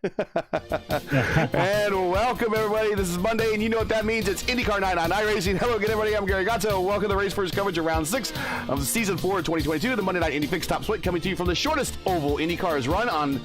And welcome, everybody. This is Monday, and you know what that means. It's IndyCar Night on iRacing. Hello again, everybody. I'm Gary Gatto. Welcome to the Race First coverage of Round 6 of Season 4 of 2022. The Monday Night Indy Fix Top Split coming to you from the shortest oval IndyCar's run on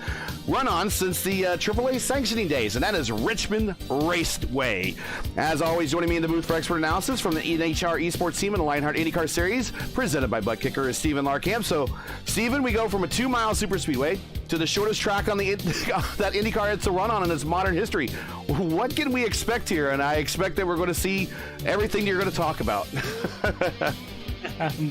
since the AAA sanctioning days, and that is Richmond Raceway. As always, joining me in the booth for expert analysis from the NHR Esports team and the Lionheart IndyCar Series, presented by Butt Kicker, is Steven Larkamp. So, Steven, we go from a 2-mile superspeedway to the shortest track on the that IndyCar had to run on in its modern history. What can we expect here? And I expect that we're going to see everything you're going to talk about.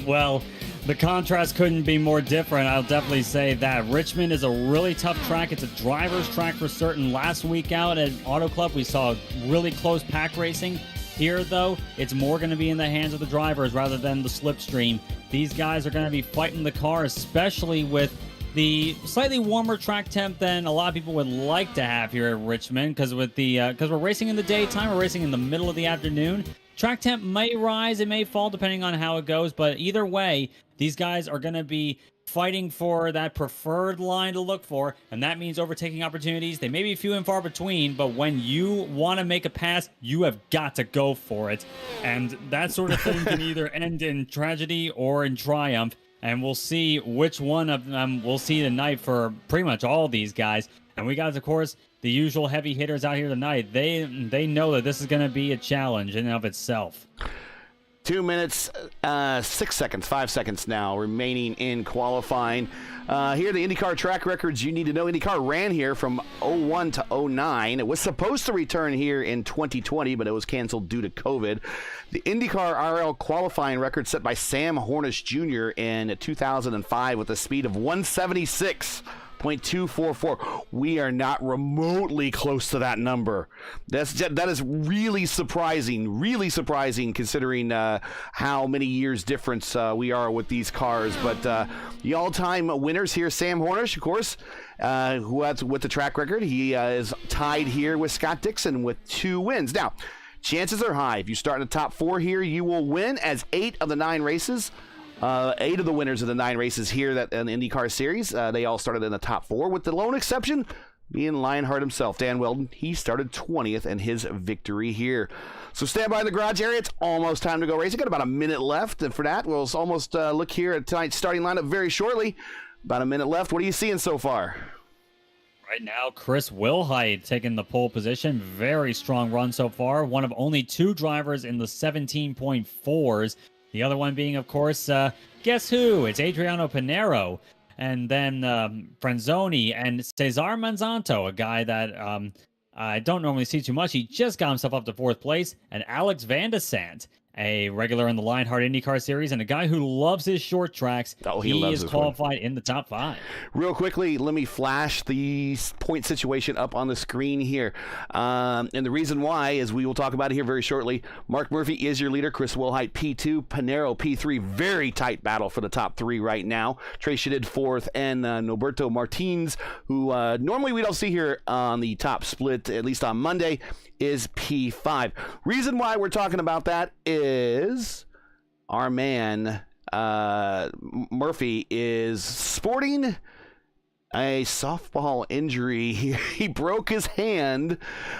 Well, the contrast couldn't be more different. I'll definitely say that. Richmond is a really tough track. It's a driver's track for certain. Last week out at Auto Club, we saw really close pack racing. Here, though, it's more going to be in the hands of the drivers rather than the slipstream. These guys are going to be fighting the car, especially with the slightly warmer track temp than a lot of people would like to have here at Richmond, because we're racing in the daytime, we're racing in the middle of the afternoon. Track temp may rise, it may fall depending on how it goes, but either way, these guys are going to be fighting for that preferred line to look for, and that means overtaking opportunities. They may be few and far between, but when you want to make a pass, you have got to go for it. And that sort of thing can either end in tragedy or in triumph. And we'll see which one of them we'll see tonight for pretty much all these guys. And we got, of course, the usual heavy hitters out here tonight. They know that this is going to be a challenge in and of itself. 2 minutes, 6 seconds, 5 seconds now remaining in qualifying. Here are the IndyCar track records you need to know. IndyCar ran here from 01 to 09. It was supposed to return here in 2020, but it was canceled due to COVID. The IndyCar RL qualifying record set by Sam Hornish Jr. in 2005 with a speed of 176.244. We are not remotely close to that number. That is really surprising considering how many years difference we are with these cars. But the all-time winners here, Sam Hornish, of course, who has with the track record. He is tied here with Scott Dixon with 2 wins. Now, chances are high. If you start in the top 4 here, you will win, as 8 of the 9 races. 8 of the winners of the 9 races here in the IndyCar Series, they all started in the top 4, with the lone exception being Lionheart himself, Dan Weldon. He started 20th in his victory here. So stand by in the garage area. It's almost time to go racing. Got about a minute left, and for that, we'll almost look here at tonight's starting lineup very shortly. About a minute left. What are you seeing so far? Right now, Chris Wilhite taking the pole position. Very strong run so far. One of only 2 drivers in the 17.4s. The other one being, of course, guess who? It's Adriano Pinero. And then Franzoni and Cesar Manzanto, a guy that I don't normally see too much. He just got himself up to 4th place. And Alex Van de Sant, a regular in the Lionheart IndyCar Series and a guy who loves his short tracks. Oh, he is qualified in the top 5. Real quickly, let me flash the point situation up on the screen here. And the reason why is we will talk about it here very shortly. Mark Murphy is your leader. Chris Wilhite, P2. Pinero, P3. Very tight battle for the top 3 right now. Trey Shadid, 4th. And Noberto Martins, who normally we don't see here on the top split, at least on Monday, is P5. Reason why we're talking about that is our man Murphy is sporting a softball injury. He broke his hand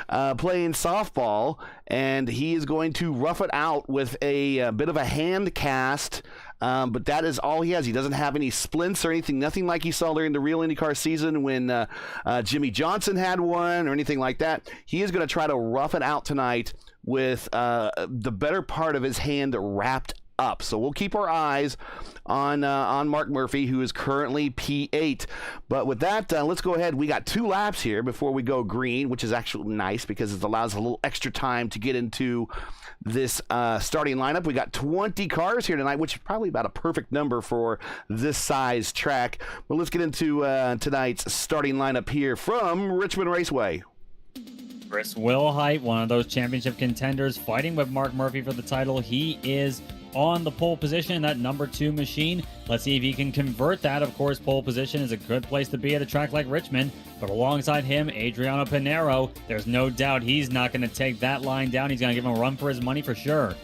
playing softball, and he is going to rough it out with a bit of a hand cast. But that is all he has. He doesn't have any splints or anything, nothing like you saw during the real IndyCar season when Jimmy Johnson had one or anything like that. He is going to try to rough it out tonight with the better part of his hand wrapped up. So we'll keep our eyes on Mark Murphy, who is currently P8. But with that, let's go ahead. We got 2 laps here before we go green, which is actually nice because it allows a little extra time to get into this starting lineup. We got 20 cars here tonight, which is probably about a perfect number for this size track. But let's get into tonight's starting lineup here from Richmond Raceway. Chris Wilhite, one of those championship contenders, fighting with Mark Murphy for the title. He is on the pole position, that number 2 machine. Let's see if he can convert that. Of course, pole position is a good place to be at a track like Richmond, but alongside him, Adriano Pinero, there's no doubt he's not going to take that line down. He's going to give him a run for his money for sure.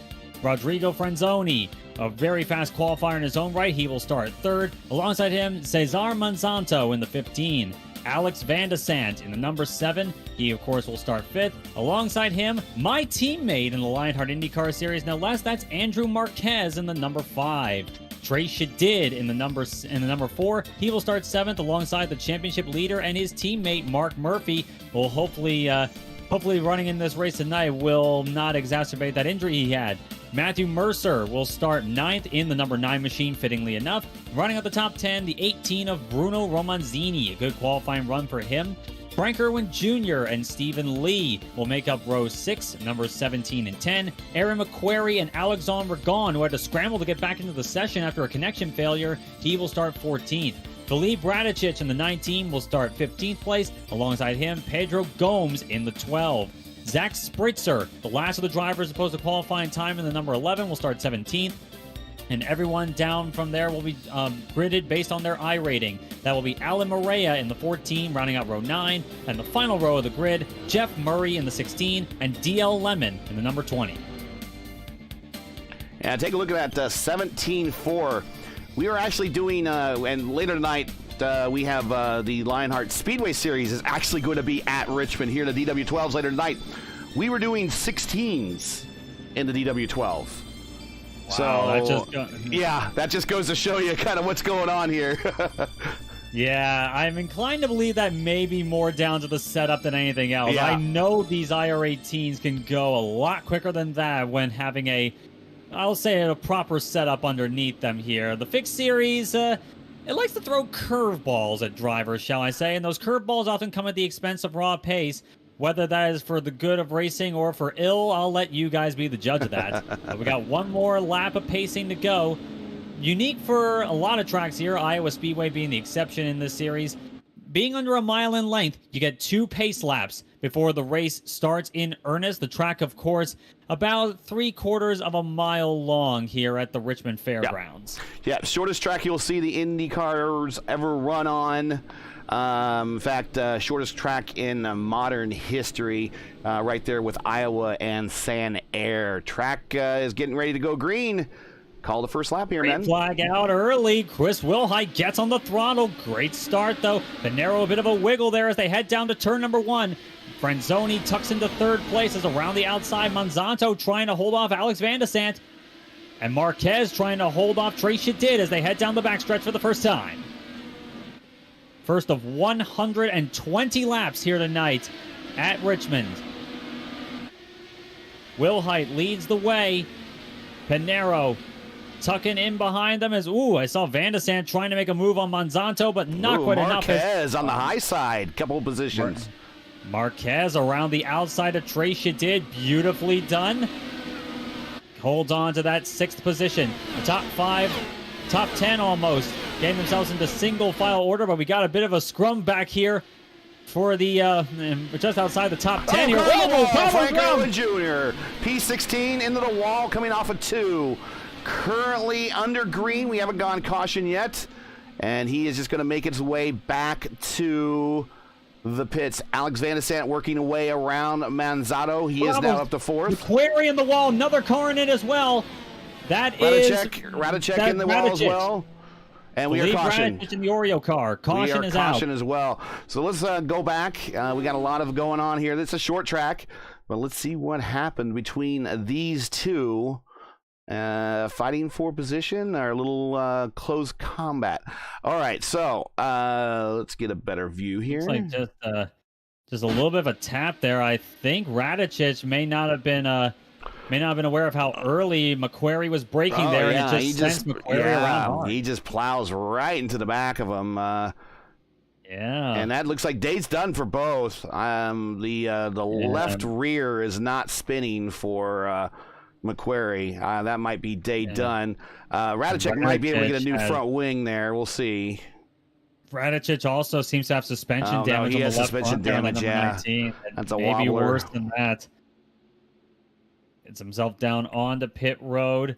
Rodrigo Franzoni, a very fast qualifier in his own right. He will start 3rd. Alongside him, Cesar Manzanto in the 15. Alex Van de Sant in the number 7. He, of course, will start 5th. Alongside him, my teammate in the Lionheart IndyCar Series, no less, that's Andrew Marquez in the number 5. Trey Shadid in the number 4. He will start 7th alongside the championship leader, and his teammate Mark Murphy will hopefully running in this race tonight will not exacerbate that injury he had. Matthew Mercer will start 9th in the number 9 machine, fittingly enough. Running at the top 10, the 18 of Bruno Romanzini. A good qualifying run for him. Frank Irwin Jr. and Stephen Lee will make up row 6, numbers 17 and 10. Aaron McQuarrie and Alexandre Ragon, who had to scramble to get back into the session after a connection failure, he will start 14th. Filipe Radicic in the 19 will start 15th place. Alongside him, Pedro Gomes in the 12. Zach Spritzer, the last of the drivers opposed to qualifying time in the number 11, will start 17th. And everyone down from there will be gridded based on their I rating. That will be Alan Morea in the 14, rounding out row 9. And the final row of the grid, Jeff Murray in the 16, and DL Lemon in the number 20. Yeah, take a look at that 17-4. We are actually doing, and later tonight, we have the Lionheart Speedway Series is actually going to be at Richmond here in the DW12s later tonight. We were doing 16s in the DW12. Wow, that just goes to show you kind of what's going on here. Yeah, I'm inclined to believe that may be more down to the setup than anything else. Yeah. I know these IR18s can go a lot quicker than that when having I'll say a proper setup underneath them here. The fixed series, it likes to throw curveballs at drivers, shall I say, and those curveballs often come at the expense of raw pace. Whether that is for the good of racing or for ill, I'll let you guys be the judge of that. But we got one more lap of pacing to go. Unique for a lot of tracks here, Iowa Speedway being the exception in this series. Being under a mile in length, you get 2 pace laps before the race starts in earnest. The track, of course, about 3/4 of a mile long here at the Richmond Fairgrounds. Yeah, shortest track you'll see the IndyCars ever run on. In fact, shortest track in modern history, right there with Iowa and San Air. Track is getting ready to go green. Call the first lap here, man. Flag out early. Chris Wilhite gets on the throttle. Great start, though. Pinero, a bit of a wiggle there as they head down to turn number 1. Franzoni tucks into 3rd place as around the outside. Monsanto trying to hold off Alex Van de Sant. And Marquez trying to hold off Trey Shadid as they head down the backstretch for the first time. First of 120 laps here tonight at Richmond. Wilhite leads the way. Pinero tucking in behind them as, I saw Van de Sant trying to make a move on Monsanto, but not quite enough. Marquez on the high side, couple of positions. Marquez around the outside of Trey Shadid, beautifully done. Holds on to that 6th position. The top 5, top 10 almost, getting themselves into single file order, but we got a bit of a scrum back here for the just outside the top 10 here. Frank Irwin Jr. P16 into the wall, coming off of 2. Currently under green. We haven't gone caution yet, and he is just going to make his way back to the pits. Alex Van de Sant working away around Manzato. He is now up to 4th. McQuarrie in the wall, another car in it as well. Radicek in the wall as well. And we are caution. In the Oreo car. Caution is out. Caution as well. So let's go back. We got a lot of going on here. This is a short track, but let's see what happened between these two. Fighting for position, or a little close combat. All right, so let's get a better view here. Looks like just a little bit of a tap there. I think Radicic may not have been aware of how early McQuarrie was braking there, and it just sends McQuarrie around. He just plows right into the back of him. And that looks like day's done for both. The left rear is not spinning for McQuarrie. That might be day done. Radicic might be able to get a new front wing there. We'll see. Radicic also seems to have suspension damage. He on has the left suspension damage. 19. That's a maybe wobbler. Worse than that. Gets himself down onto pit road.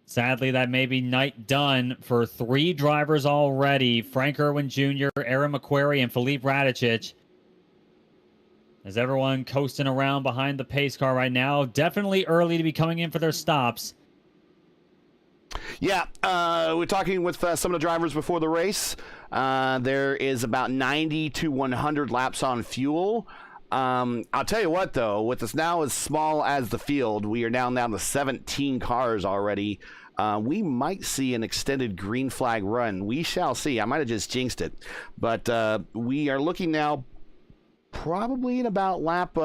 Sadly, that may be night done for 3 drivers already. Frank Irwin Jr., Aaron McQuarrie, and Filipe Radicic. As everyone coasting around behind the pace car right now. Definitely early to be coming in for their stops. Yeah, we're talking with some of the drivers before the race. There is about 90 to 100 laps on fuel. I'll tell you what, though, with us now as small as the field, we are down to 17 cars already. We might see an extended green flag run. We shall see. I might have just jinxed it. But we are looking now probably in about lap.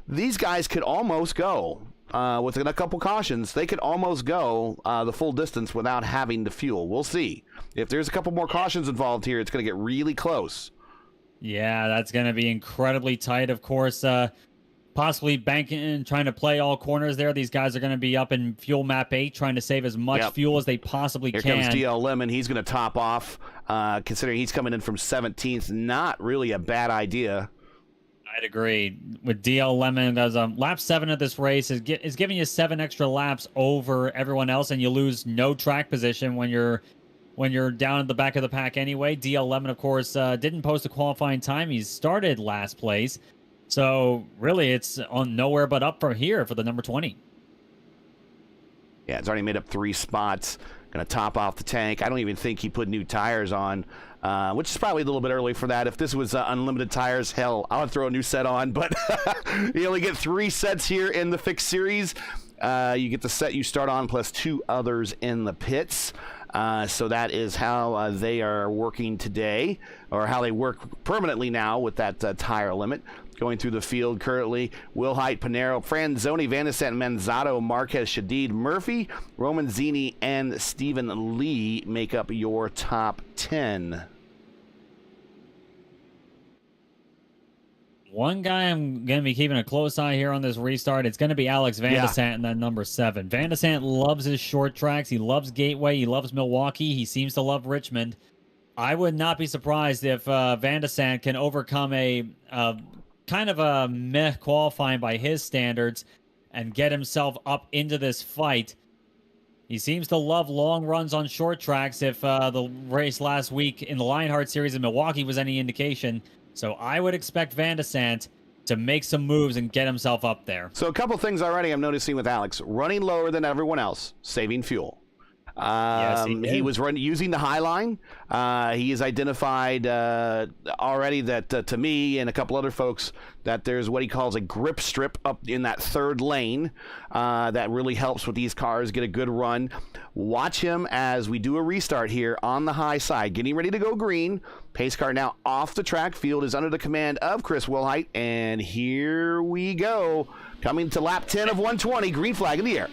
These guys could almost go. With a couple cautions, they could almost go the full distance without having the fuel. We'll see. If there's a couple more cautions involved here, it's going to get really close. Yeah, that's going to be incredibly tight. Of course, possibly banking and trying to play all corners there. These guys are going to be up in fuel map 8, trying to save as much fuel as they possibly can. Here comes DL Lemon. He's going to top off, considering he's coming in from 17th. Not really a bad idea. I'd agree with DL Lemon. As lap 7 of this race is giving you 7 extra laps over everyone else, and you lose no track position when you're down at the back of the pack anyway. DL Lemon, of course, didn't post a qualifying time. He started last place, so really it's on nowhere but up from here for the number 20. Yeah, it's already made up 3 spots. Going to top off the tank. I don't even think he put new tires on, which is probably a little bit early for that. If this was unlimited tires, hell, I would throw a new set on. But you only get 3 sets here in the fixed series. You get the set you start on plus 2 others in the pits. So that is how they are working today, or how they work permanently now with that tire limit. Going through the field currently, Will Height, Pinero, Franzoni, Van de Sant, Manzato, Marquez, Shadid, Murphy, Roman Zini, and Stephen Lee make up your top 10. One guy I'm going to be keeping a close eye here on this restart. It's going to be Alex Van de Sant and then number 7. Van de Sant loves his short tracks. He loves Gateway. He loves Milwaukee. He seems to love Richmond. I would not be surprised if Van de Sant can overcome a kind of a meh qualifying by his standards and get himself up into this fight. He seems to love long runs on short tracks. If the race last week in the Lionheart Series in Milwaukee was any indication. So I would expect Van de Sant to make some moves and get himself up there. So a couple things already I'm noticing with Alex. Running lower than everyone else, saving fuel. Yes, he was using the high line. He has identified already that to me and a couple other folks that there's what he calls a grip strip up in that 3rd lane that really helps with these cars get a good run. Watch him as we do a restart here on the high side, getting ready to go green. Pace car now off the track. Field is under the command of Chris Wilhite, and here we go. Coming to lap 10 of 120, green flag in the air.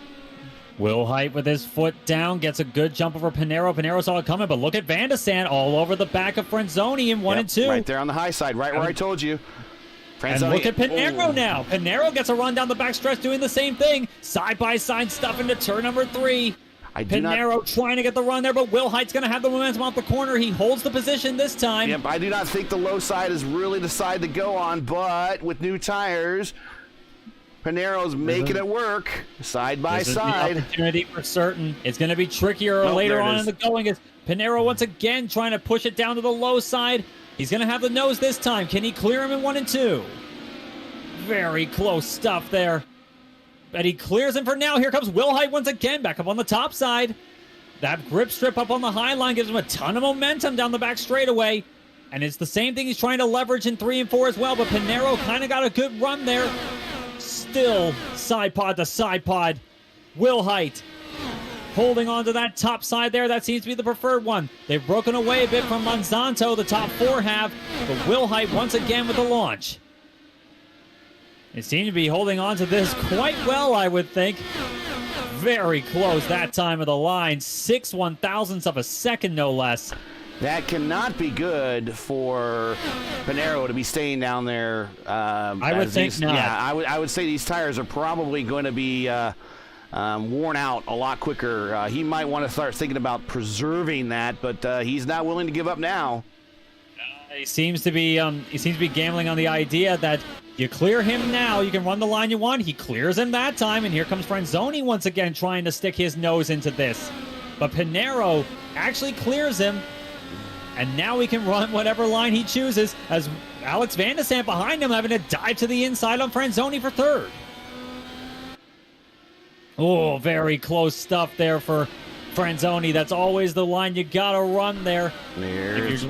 Will Height with his foot down gets a good jump over Pinero. Pinero saw it coming, but look at Van de Sant all over the back of Franzoni in 1 and 2. Right there on the high side, right where I told you. And look at Pinero now. Pinero gets a run down the backstretch doing the same thing. Side-by-side stuff into turn number 3. Pinero trying to get the run there, but Will Height's going to have the momentum off the corner. He holds the position this time. Yep, I do not think the low side is really the side to go on, but with new tires, Pinero's making it work side by side. Opportunity for certain. It's going to be trickier later on in the going as Pinero once again trying to push it down to the low side. He's going to have the nose this time. Can he clear him in 1 and 2? Very close stuff there. But he clears him for now. Here comes Will Height once again back up on the top side. That grip strip up on the high line gives him a ton of momentum down the back straightaway. And it's the same thing he's trying to leverage in 3 and 4 as well. But Pinero kind of got a good run there. Still side pod to side pod. Will Height holding on to that top side there. That seems to be the preferred one. They've broken away a bit from Monsanto. The top 4 have. But Will Height once again with the launch. They seem to be holding on to this quite well, I would think. Very close that time of the line. 6 1,000ths of a second, no less. That cannot be good for Pinero to be staying down there. I would think not. Yeah, I would say these tires are probably going to be worn out a lot quicker. He might want to start thinking about preserving that, but he's not willing to give up now. He seems to be gambling on the idea that you clear him now, you can run the line you want. He clears him that time, and here comes Franzoni once again trying to stick his nose into this. But Pinero actually clears him, and now he can run whatever line he chooses as Alex Van de Sant behind him having to dive to the inside on Franzoni for 3rd. Oh, very close stuff there for Franzoni, that's always the line you gotta run there. There's,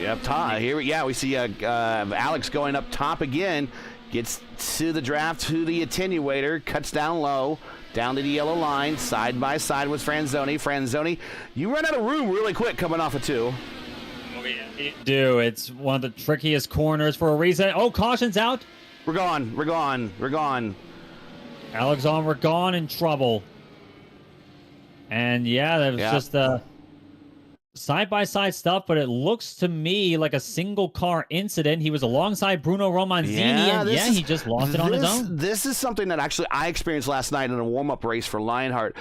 up top. Here, we see Alex going up top again. Gets to the draft, to the attenuator, cuts down low, down to the yellow line, side by side with Franzoni. Franzoni, you run out of room really quick coming off of 2. Oh, yeah, you do. It's one of the trickiest corners for a reason. Oh, caution's out. We're gone. Alex on, we're gone, in trouble. And yeah, that was just side-by-side stuff, but it looks to me like a single-car incident. He was alongside Bruno Romanzini, and he just lost it on his own. This is something that actually I experienced last night in a warm-up race for Lionheart.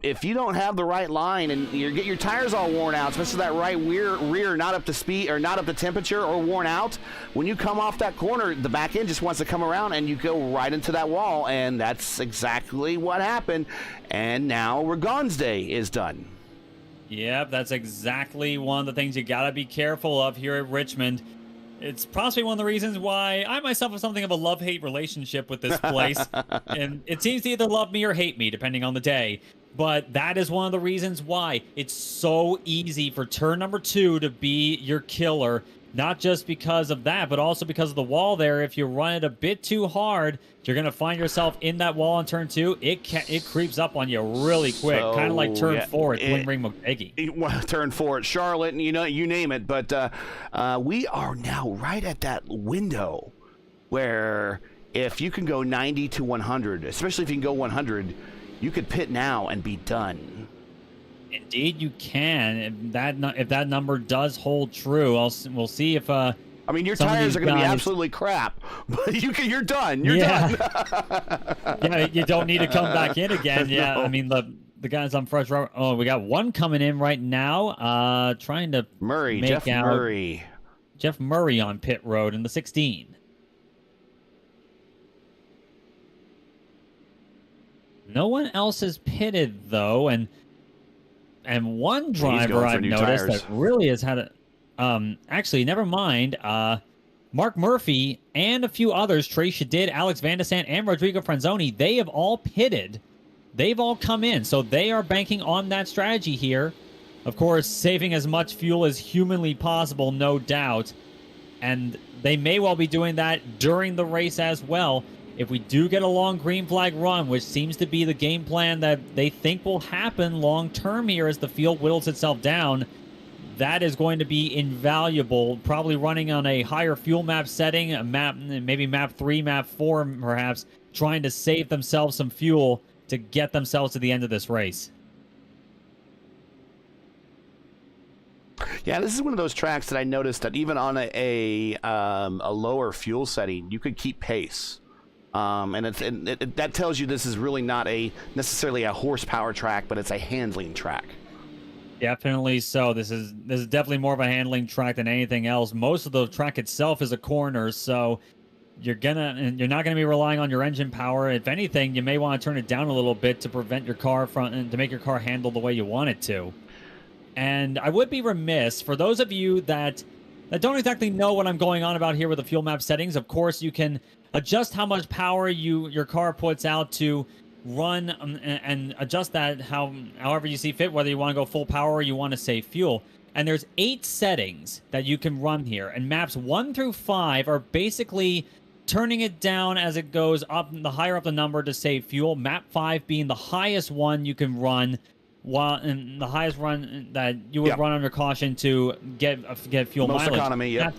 If you don't have the right line and you get your tires all worn out, especially that right rear not up to speed or not up to temperature or worn out, when you come off that corner, the back end just wants to come around and you go right into that wall, and that's exactly what happened. And now Ragon's day is done. Yep, that's exactly one of the things you gotta be careful of here at Richmond. It's possibly one of the reasons why I myself have something of a love-hate relationship with this place. And it seems to either love me or hate me, depending on the day. But that is one of the reasons why it's so easy for turn number 2 to be your killer. Not just because of that, but also because of the wall there. If you run it a bit too hard, you're going to find yourself in that wall on turn 2. It creeps up on you really quick, kind of like turn 4 at Twin Ring McPeggy. Turn 4 at Charlotte, and you name it. But we are now right at that window where if you can go 90 to 100, especially if you can go 100, you could pit now and be done. Indeed, you can. If that number does hold true, we'll see if. I mean, your tires are going to be absolutely crap, but you're done. You're done. Yeah, you don't need to come back in again. Yeah, No. I mean the guys on fresh rubber. Oh, we got one coming in right now. Trying to Jeff Murray on pit road in the 16. No one else is pitted though, and one driver I've noticed that really has had a... actually, never mind. Mark Murphy and a few others, Trey Shadid, Alex Van de Sant, and Rodrigo Franzoni, they have all pitted. They've all come in, so they are banking on that strategy here. Of course, saving as much fuel as humanly possible, no doubt. And they may well be doing that during the race as well. If we do get a long green flag run, which seems to be the game plan that they think will happen long term here as the field whittles itself down, that is going to be invaluable. Probably running on a higher fuel map setting, a map, maybe map 3, map 4, perhaps, trying to save themselves some fuel to get themselves to the end of this race. Yeah, this is one of those tracks that I noticed that even on a lower fuel setting, you could keep pace. And that tells you this is really not necessarily a horsepower track, but it's a handling track. Definitely so. This is definitely more of a handling track than anything else. Most of the track itself is a corner, so you're not gonna be relying on your engine power. If anything, you may want to turn it down a little bit to prevent your car to make your car handle the way you want it to. And I would be remiss for those of you that don't exactly know what I'm going on about here with the fuel map settings. Of course, you can adjust how much power your car puts out to run and adjust that however you see fit, whether you want to go full power or you want to save fuel. And there's 8 settings that you can run here, and maps 1 through 5 are basically turning it down as it goes up, the higher up the number to save fuel. Map 5 being the highest one you can run, and the highest run that you would run under caution to get fuel most mileage. Economy, yeah.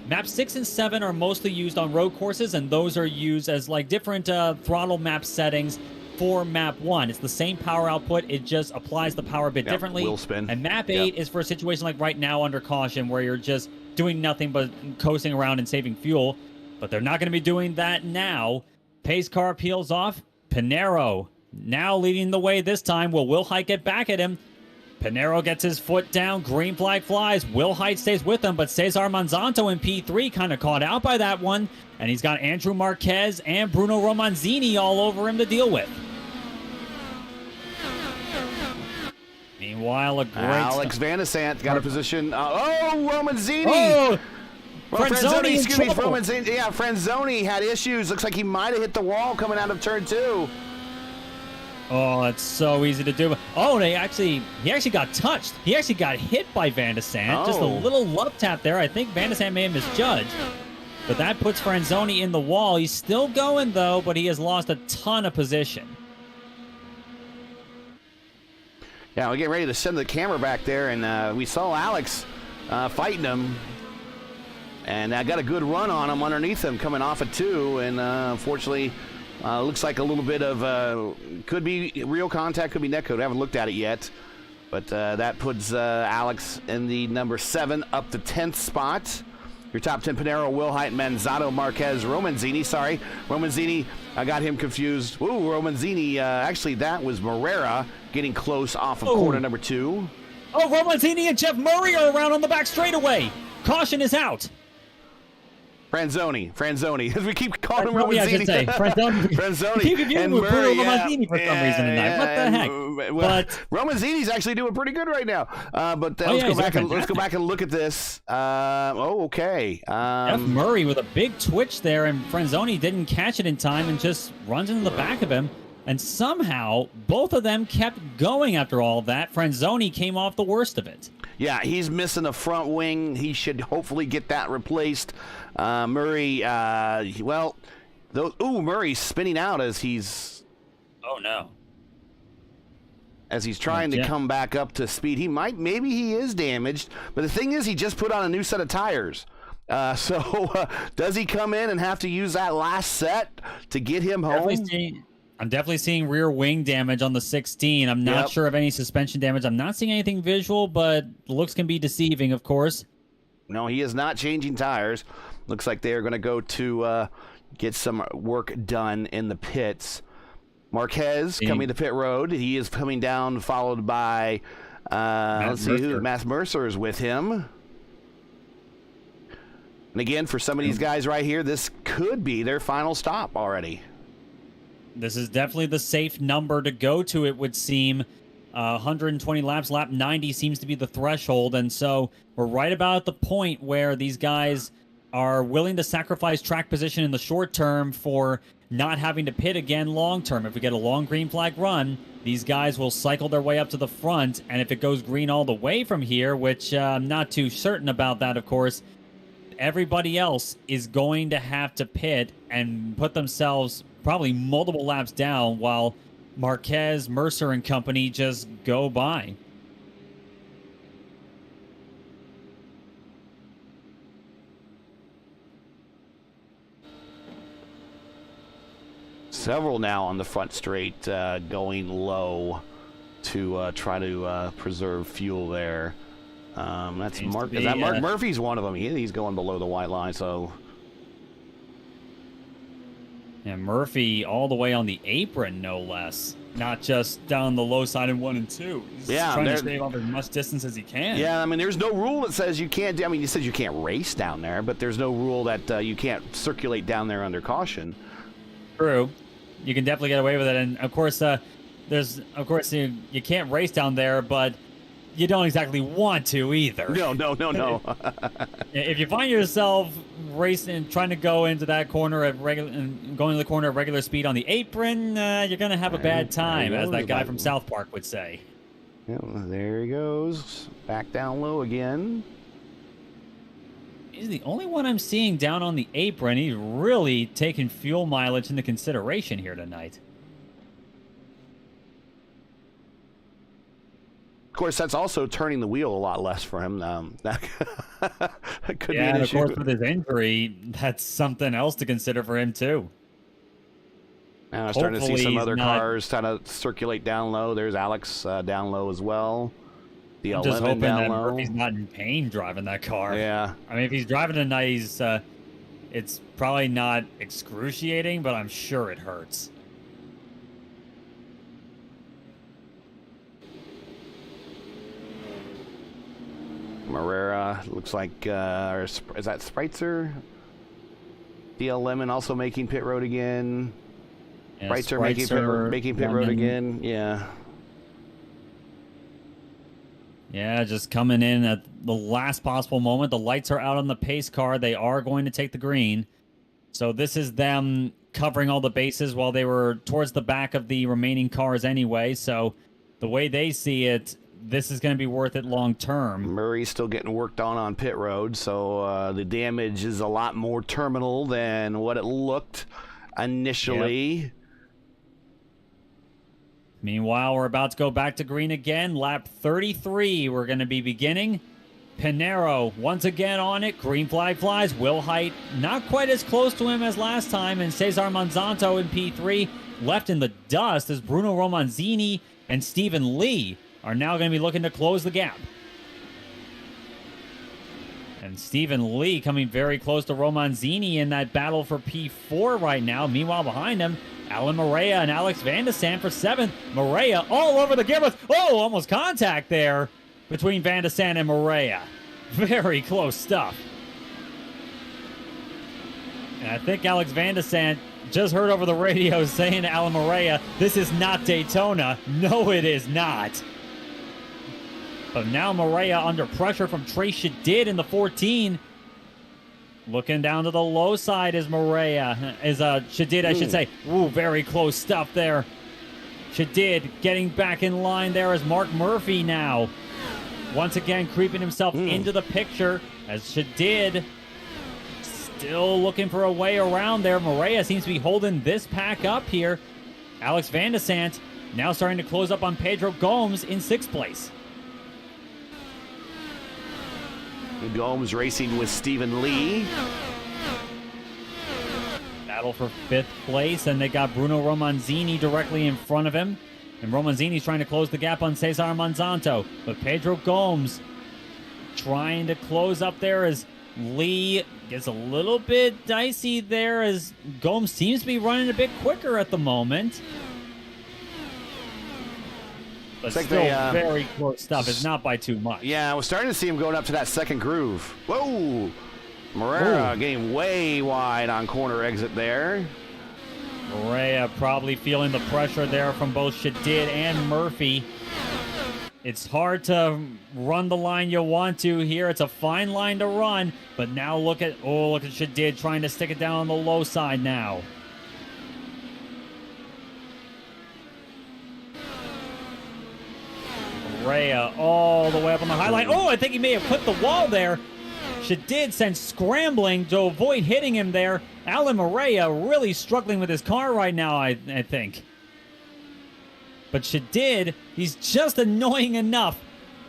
Map 6 and 7 are mostly used on road courses, and those are used as like different throttle map settings for map 1. It's the same power output, it just applies the power a bit differently. Wheel spin. And map 8 is for a situation like right now under caution, where you're just doing nothing but coasting around and saving fuel. But they're not going to be doing that now. Pace car peels off. Pinero now leading the way this time. Will Wilhite get back at him? Pinero gets his foot down. Green flag flies. Wilhite stays with him, but Cesar Monsanto in P3 kind of caught out by that one. And he's got Andrew Marquez and Bruno Romanzini all over him to deal with. Meanwhile, a great... Alex Van de Sant got a position. Romanzini! Oh! Franzoni, excuse me, Romanzini. Yeah, Franzoni had issues. Looks like he might have hit the wall coming out of turn 2. Oh, it's so easy to do. Oh, he actually got touched. He actually got hit by Van de Sant. Just a little love tap there. I think Van de Sant may have misjudged. But that puts Franzoni in the wall. He's still going, though, but he has lost a ton of position. Yeah, we're getting ready to send the camera back there, and we saw Alex fighting him. And I got a good run on him underneath him coming off of 2, and unfortunately, looks like a little bit of, could be real contact, could be netcode. I haven't looked at it yet. But that puts Alex in the number 7 up to 10th spot. Your top 10, Pinero, Wilhite, Manzato, Marquez, Romanzini. Sorry, Romanzini, I got him confused. Ooh, Romanzini, actually that was Morera getting close off of corner number 2. Oh, Romanzini and Jeff Murray are around on the back straightaway. Caution is out. Franzoni, as we keep calling him Romanzini. Yeah, I should say. Franzoni. Keep and with Murray, Romanzini for some reason tonight. What the heck? Well, Romanzini's actually doing pretty good right now. But let's go back and look at this. Okay. Jeff Murray with a big twitch there, and Franzoni didn't catch it in time and just runs into the back of him. And somehow, both of them kept going after all of that. Franzoni came off the worst of it. Yeah, he's missing a front wing. He should hopefully get that replaced. Murray, Murray's spinning out as he's... Oh, no. As he's trying to come back up to speed. Maybe he is damaged. But the thing is, he just put on a new set of tires. So does he come in and have to use that last set to get him home? I'm definitely seeing rear wing damage on the 16. I'm not sure of any suspension damage. I'm not seeing anything visual, but looks can be deceiving, of course. No, he is not changing tires. Looks like they are going to go to get some work done in the pits. Marquez coming to pit road. He is coming down, followed by, Matt Mercer is with him. And again, for some of these guys right here, this could be their final stop already. This is definitely the safe number to go to, it would seem. 120 laps, lap 90 seems to be the threshold, and so we're right about at the point where these guys are willing to sacrifice track position in the short term for not having to pit again long term. If we get a long green flag run, these guys will cycle their way up to the front, and if it goes green all the way from here, which I'm not too certain about that, of course, everybody else is going to have to pit and put themselves probably multiple laps down while Marquez, Mercer, and company just go by. Several now on the front straight going low to try to preserve fuel there. That's Mark. Is that Mark Murphy's one of them? He's going below the white line, so... And Murphy all the way on the apron, no less. Not just down the low side in 1 and 2. He's trying to stay off as much distance as he can. Yeah, I mean, there's no rule that says you can't. I mean, it says you can't race down there, but there's no rule that you can't circulate down there under caution. True. You can definitely get away with it. And, of course, you can't race down there, but you don't exactly want to either. No. If you find yourself racing, trying to go into that corner at going to the corner at regular speed on the apron, you're going to have a bad time, as that guy from South Park would say. Yeah, there he goes. Back down low again. He's the only one I'm seeing down on the apron. He's really taking fuel mileage into consideration here tonight. Of course, that's also turning the wheel a lot less for him. That could be an and issue. Of course, with his injury, that's something else to consider for him, too. And I'm starting to see some other cars trying to circulate down low. There's Alex down low as well. The I'm 11 just hoping down that low. Murphy's not in pain driving that car. Yeah. I mean, if he's driving tonight, it's probably not excruciating, but I'm sure it hurts. Morera looks like, is that Spreitzer? DL Lemon also making pit road again. Yeah, Spreitzer making pit road again. Yeah. Yeah, just coming in at the last possible moment. The lights are out on the pace car. They are going to take the green. So this is them covering all the bases while they were towards the back of the remaining cars anyway. So the way they see it, this is going to be worth it long term. Murray's still getting worked on pit road, so the damage is a lot more terminal than what it looked initially. Yep. Meanwhile, we're about to go back to green again. Lap 33, we're going to be beginning. Pinero once again on it. Green flag flies. Will Height not quite as close to him as last time. And Cesar Monsanto in P3 left in the dust as Bruno Romanzini and Stephen Lee are now going to be looking to close the gap. And Stephen Lee coming very close to Romanzini in that battle for P4 right now. Meanwhile, behind him, Alan Morea and Alex Van de Sant for 7th. Morea all over the gearbox. Oh, almost contact there between Van de Sant and Morea. Very close stuff. And I think Alex Van de Sant just heard over the radio saying to Alan Morea, this is not Daytona. No, it is not. But now Morea under pressure from Trey Shadid in the 14. Looking down to the low side is Morea. Shadid, I should say. Ooh, very close stuff there. Shadid getting back in line there as Mark Murphy now. Once again creeping himself into the picture as Shadid still looking for a way around there. Morea seems to be holding this pack up here. Alex Van de Sant now starting to close up on Pedro Gomes in 6th place. Gomes racing with Stephen Lee. Battle for 5th place, and they got Bruno Romanzini directly in front of him. And Romanzini's trying to close the gap on Cesar Monsanto. But Pedro Gomes trying to close up there as Lee gets a little bit dicey there as Gomes seems to be running a bit quicker at the moment. But like still very close stuff. It's not by too much. Yeah, I was starting to see him going up to that second groove. Whoa! Morea getting way wide on corner exit there. Morea probably feeling the pressure there from both Shadid and Murphy. It's hard to run the line you want to here. It's a fine line to run. But now look at Shadid trying to stick it down on the low side now. Morea all the way up on the high line. Oh, I think he may have put the wall there. Shadid sent scrambling to avoid hitting him there. Alan Morea really struggling with his car right now, I think. But Shadid, he's just annoying enough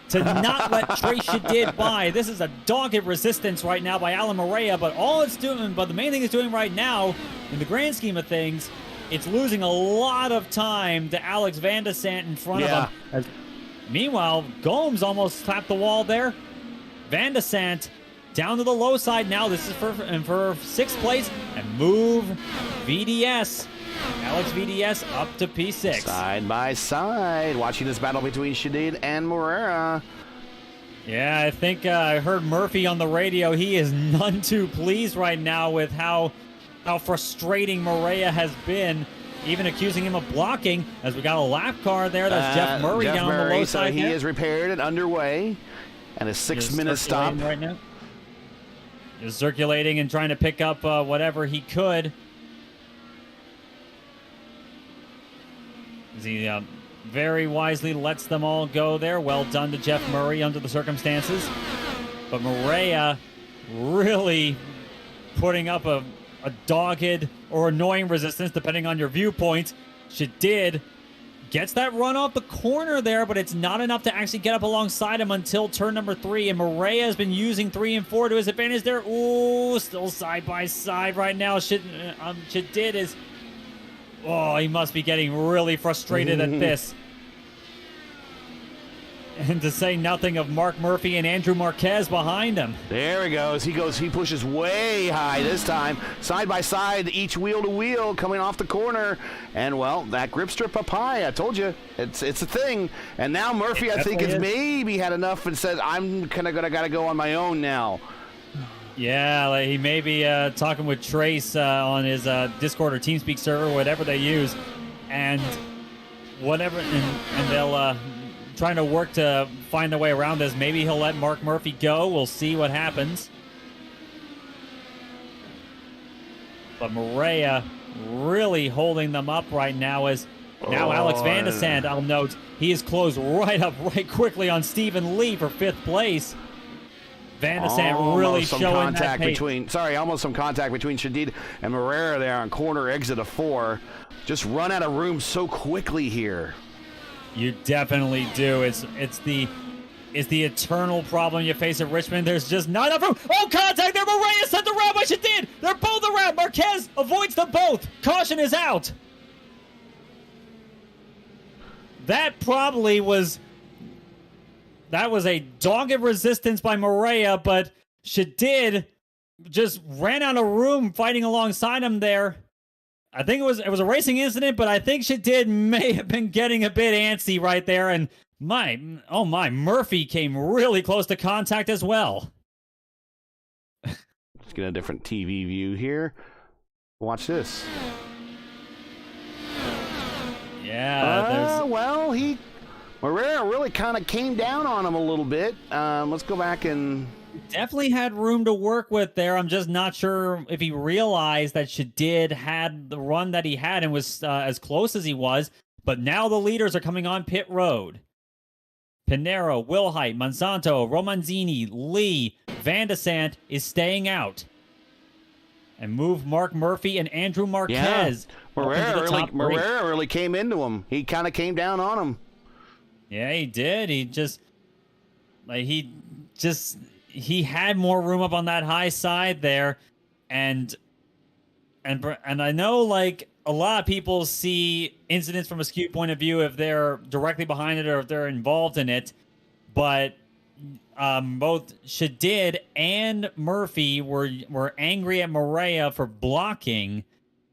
to not let Trey Shadid by. This is a dogged resistance right now by Alan Morea, but the main thing it's doing right now, in the grand scheme of things, it's losing a lot of time to Alex Van de Sant in front of him. Meanwhile, Gomes almost slapped the wall there. Van de Sant down to the low side now. This is for 6th place. And move VDS. Alex VDS up to P6. Side by side. Watching this battle between Shadid and Morea. Yeah, I think I heard Murphy on the radio. He is none too pleased right now with how frustrating Morea has been. Even accusing him of blocking, as we got a lap car there. That's Jeff Murray down the low side. So he is repaired and underway. And a 6-minute stop. Right now. He's circulating and trying to pick up whatever he could. As he very wisely lets them all go there. Well done to Jeff Murray under the circumstances. But Morea really putting up a dogged or annoying resistance, depending on your viewpoint. Shadid gets that run off the corner there, but it's not enough to actually get up alongside him until turn number 3. And Morea has been using 3 and 4 to his advantage there. Ooh, still side by side right now. Shadid is... Oh, he must be getting really frustrated at this. And to say nothing of Mark Murphy and Andrew Marquez behind him. There he goes. He pushes way high this time. Side by side, each wheel to wheel coming off the corner. And, well, that grip strip up high, I told you, it's a thing. And now Murphy, I think, has maybe had enough and said, I'm gotta go on my own now. Yeah, like he may be talking with Trace on his Discord or TeamSpeak server, whatever they use. And they'll... trying to work to find their way around this. Maybe he'll let Mark Murphy go. We'll see what happens. But Morea really holding them up right now. As now Alex Van de Sande, I'll note, he is closed right quickly on Stephen Lee for 5th place. Van de Sande really showing that pace. Almost some contact between Shadid and Moreira there on corner exit of 4. Just run out of room so quickly here. You definitely do. It's the eternal problem you face at Richmond. There's just not enough room. Oh, contact there. Moreira sent around by Shadid. They're both around. Marquez avoids them both. Caution is out. That was a dogged resistance by Moreira, but Shadid just ran out of room fighting alongside him there. I think it was a racing incident, but I think Shadid may have been getting a bit antsy right there, and Murphy came really close to contact as well. Let's get a different TV view here. Watch this. Yeah, Moreira really kind of came down on him a little bit. Let's go back and... Definitely had room to work with there. I'm just not sure if he realized that Shadid had the run that he had and was as close as he was. But now the leaders are coming on pit road. Pinero, Wilhite, Monsanto, Romanzini, Lee, Van de Sande is staying out. And move Mark Murphy and Andrew Marquez. Yeah. Moreira really came into him. He kind of came down on him. Yeah, he did. He had more room up on that high side there, and I know, like, a lot of people see incidents from a skewed point of view if they're directly behind it or if they're involved in it, but both Shadid and Murphy were angry at Moreira for blocking.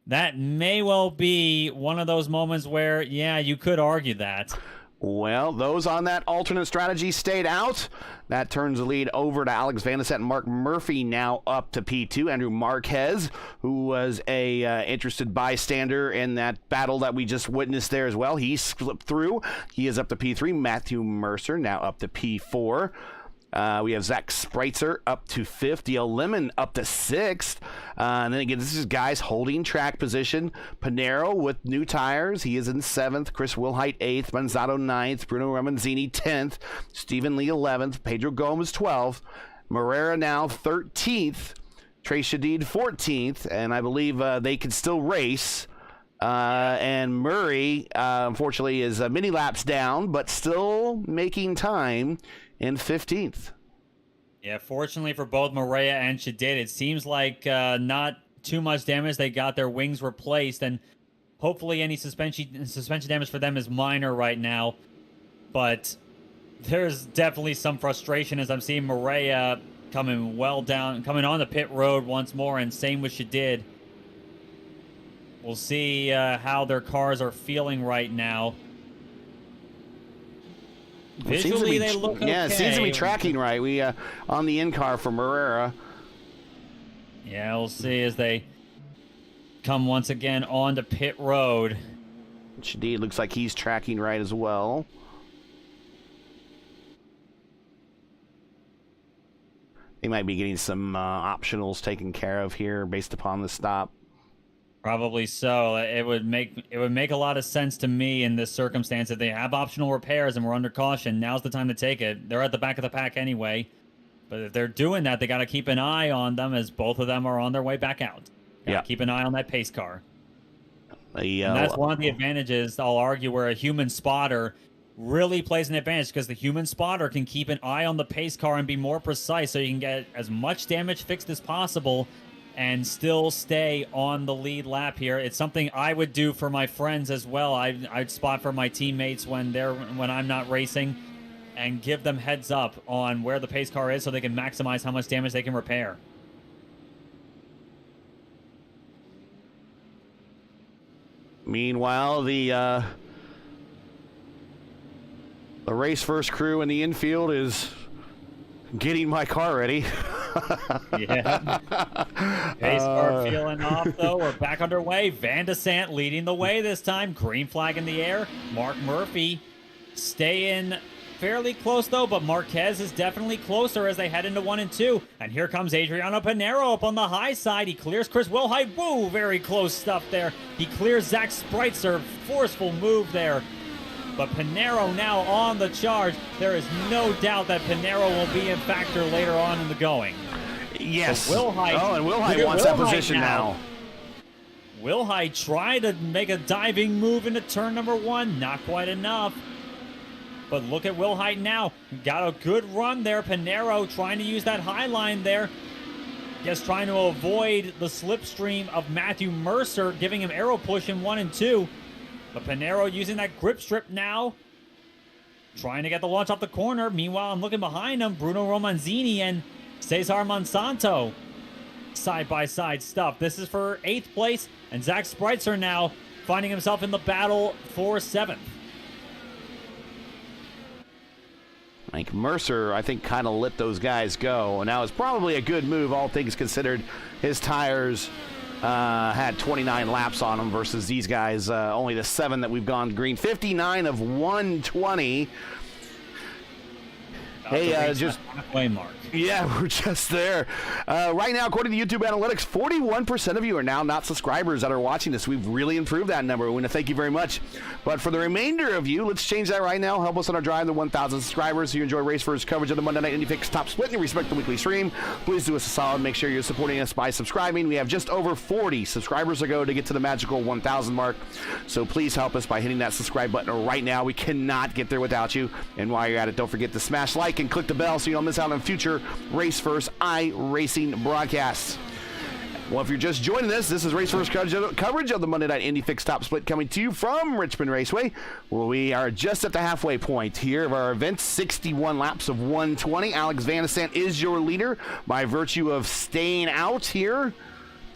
That may well be one of those moments where, yeah, you could argue that. Well, those on that alternate strategy stayed out. That turns the lead over to Alex Van de Sande and Mark Murphy, now up to P2. Andrew Marquez, who was a interested bystander in that battle that we just witnessed there as well. He slipped through. He is up to P3. Matthew Mercer now up to P4. We have Zach Spreitzer up to 5th. DL Lemon up to 6th. And then again, this is guys holding track position. Pinero with new tires. He is in 7th. Chris Wilhite 8th. Manzato 9th. Bruno Romanzini 10th. Stephen Lee 11th. Pedro Gomez 12th. Moreira now 13th. Trey Shadid 14th. And I believe they can still race. And Murray, unfortunately, is many laps down, but still making time in 15th. Yeah, fortunately for both Moreira and Shadid, it seems like not too much damage. They got their wings replaced, and hopefully any suspension damage for them is minor right now. But there's definitely some frustration as I'm seeing Moreira coming on the pit road once more, and same with Shadid. We'll see how their cars are feeling right now. Visually, they look okay. Yeah, it seems to be tracking right. We on the in-car for Moreira. Yeah, we'll see as they come once again onto pit road. Shadid looks like he's tracking right as well. They might be getting some optionals taken care of here based upon the stop. Probably so. It would make a lot of sense to me in this circumstance. If they have optional repairs and we're under caution, now's the time to take it. They're at the back of the pack anyway. But if they're doing that, they got to keep an eye on them as both of them are on their way back out. Yeah. Keep an eye on that pace car. And that's one of the advantages, I'll argue, where a human spotter really plays an advantage, because the human spotter can keep an eye on the pace car and be more precise so you can get as much damage fixed as possible and still stay on the lead lap here. It's something I would do for my friends as well. I'd spot for my teammates when I'm not racing and give them heads up on where the pace car is so they can maximize how much damage they can repair. Meanwhile, the race first crew in the infield is getting my car ready. Yeah. Pace car feeling off, though. We're back underway. Van de Sande leading the way this time. Green flag in the air. Mark Murphy staying fairly close, though, but Marquez is definitely closer as they head into 1 and 2. And here comes Adriano Pinero up on the high side. He clears Chris Wilhite. Woo, very close stuff there. He clears Zach Spreitzer. Forceful move there. But Pinero now on the charge. There is no doubt that Pinero will be a factor later on in the going. Yes. So Wilhite, and Wilhite wants that position now. Wilhite tried to make a diving move into turn number 1. Not quite enough. But look at Wilhite now. Got a good run there. Pinero trying to use that high line there. Just trying to avoid the slipstream of Matthew Mercer, giving him arrow push in 1 and 2. But Pinero using that grip strip now. Trying to get the launch off the corner. Meanwhile, I'm looking behind him. Bruno Romanzini and Cesar Monsanto. Side-by-side stuff. This is for 8th place. And Zach Spreitzer now finding himself in the battle for 7th. Like Mercer, I think, kind of let those guys go. And that was probably a good move, all things considered. His tires had 29 laps on them versus these guys, only the 7 that we've gone green. 59 of 120. Hey, just halfway mark. Yeah, we're just there. Right now, according to YouTube Analytics, 41% of you are now not subscribers that are watching this. We've really improved that number. We want to thank you very much. But for the remainder of you, let's change that right now. Help us on our drive to 1,000 subscribers. If you enjoy Race First coverage of the Monday Night Indy Fix Top Split and you respect the weekly stream, please do us a solid. Make sure you're supporting us by subscribing. We have just over 40 subscribers to go to get to the magical 1,000 mark. So please help us by hitting that subscribe button right now. We cannot get there without you. And while you're at it, don't forget to smash like and click the bell so you don't miss out on future Race First iRacing broadcasts. Well, if you're just joining us, this is Race First coverage of the Monday Night Indy Fix Top Split coming to you from Richmond Raceway, where we are just at the halfway point here of our event. 61 laps of 120. Alex Van de Sant is your leader by virtue of staying out here.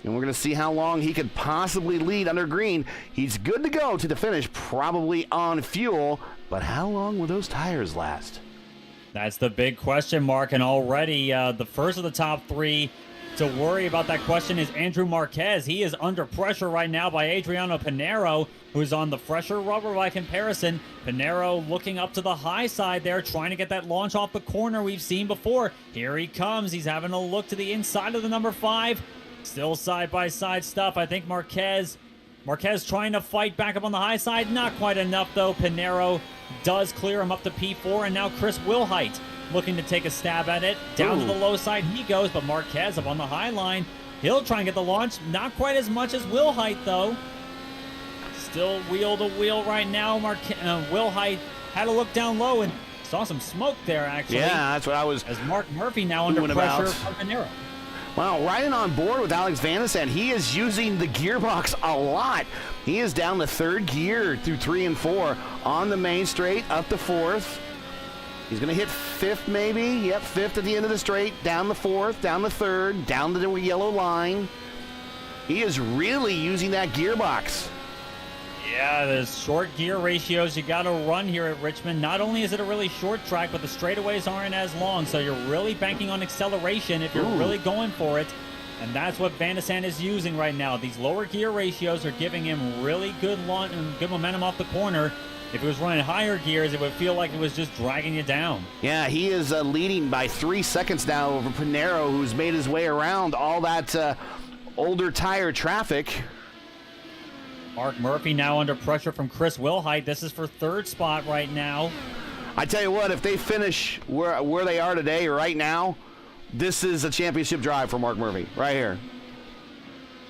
And we're going to see how long he could possibly lead under green. He's good to go to the finish, probably on fuel. But how long will those tires last? That's the big question mark, and already the first of the top 3 to worry about that question is Andrew Marquez. He is under pressure right now by Adriano Pinero, who's on the fresher rubber by comparison. Pinero looking up to the high side there, trying to get that launch off the corner we've seen before. Here he comes. He's having a look to the inside of the number 5. Still side-by-side stuff. I think Marquez trying to fight back up on the high side. Not quite enough, though. Pinero does clear him up to P4, and now Chris Wilhite looking to take a stab at it. Down to the low side he goes, but Marquez up on the high line. He'll try and get the launch. Not quite as much as Wilhite, though. Still wheel to wheel right now. Wilhite had to look down low and saw some smoke there, actually. Yeah, that's what I was. As Mark Murphy now under pressure from Pinero. Well, riding on board with Alex Van de Sant, he is using the gearbox a lot. He is down to 3rd gear through 3 and 4 on the main straight, up to 4th. He's going to hit 5th maybe. Yep, 5th at the end of the straight, down the 4th, down the 3rd, down to the yellow line. He is really using that gearbox. Yeah, the short gear ratios you got to run here at Richmond. Not only is it a really short track, but the straightaways aren't as long, so you're really banking on acceleration if you're really going for it. And that's what Van de Sant is using right now. These lower gear ratios are giving him really good launch and good momentum off the corner. If he was running higher gears, it would feel like it was just dragging you down. Yeah, he is leading by 3 seconds now over Pinero, who's made his way around all that older tire traffic. Mark Murphy now under pressure from Chris Wilhite. This is for 3rd spot right now. I tell you what, if they finish where they are today, right now, this is a championship drive for Mark Murphy, right here.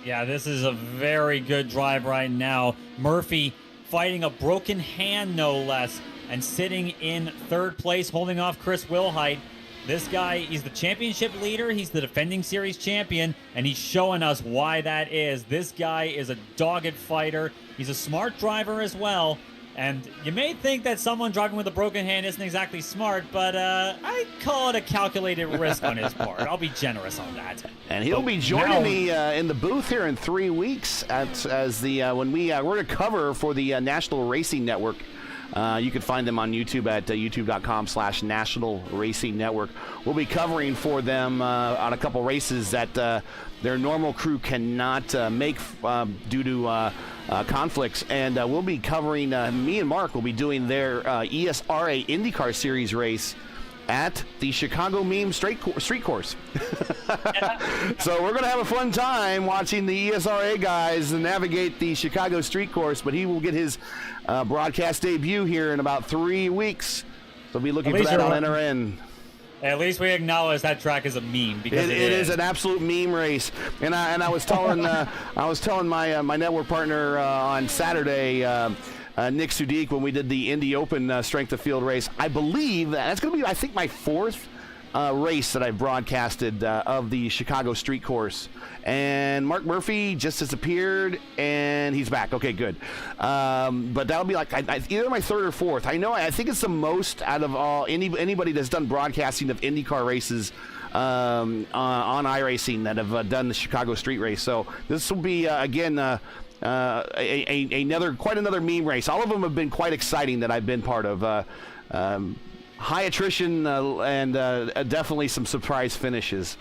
Yeah, this is a very good drive right now. Murphy fighting a broken hand, no less, and sitting in 3rd place, holding off Chris Wilhite. This guy, he's the championship leader, he's the defending series champion, and he's showing us why that is. This guy is a dogged fighter. He's a smart driver as well, and you may think that someone driving with a broken hand isn't exactly smart, but I call it a calculated risk on his part. I'll be generous on that. And he'll be joining me in the booth here in 3 weeks when we're to cover for the National Racing Network You can find them on YouTube at youtube.com/National Racing Network. We'll be covering for them on a couple races that their normal crew cannot make due to conflicts, and we'll be covering, me and Mark will be doing their ESRA IndyCar Series race at the Chicago Meme Street Course. So we're going to have a fun time watching the ESRA guys navigate the Chicago Street Course, but he will get his broadcast debut here in about 3 weeks. So be looking for that on NRN. At least we acknowledge that track is a meme, because it is an absolute meme race. And I was telling my network partner on Saturday, Nick Sudik, when we did the Indy Open strength of field race. I believe that's going to be, I think, my 4th race that I broadcasted of the Chicago Street Course. And Mark Murphy just disappeared, and he's back. Okay, good. But that'll be like either my 3rd or 4th. I think it's the most out of all anybody that's done broadcasting of IndyCar races on iRacing that have done the Chicago Street Race. So this will be again. Quite another meme race. All of them have been quite exciting that I've been part of. High attrition and definitely some surprise finishes.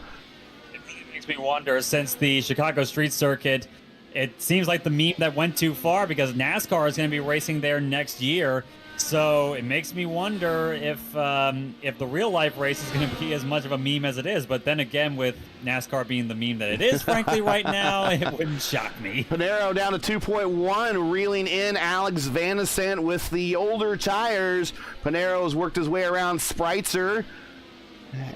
It really makes me wonder, since the Chicago Street Circuit, it seems like the meme that went too far, because NASCAR is going to be racing there next year. So it makes me wonder if the real life race is going to be as much of a meme as it is. But then again, with NASCAR being the meme that it is, frankly, right now, it wouldn't shock me. Pinero down to 2.1, reeling in Alex Van Ascent with the older tires. Pinero's worked his way around Spreitzer.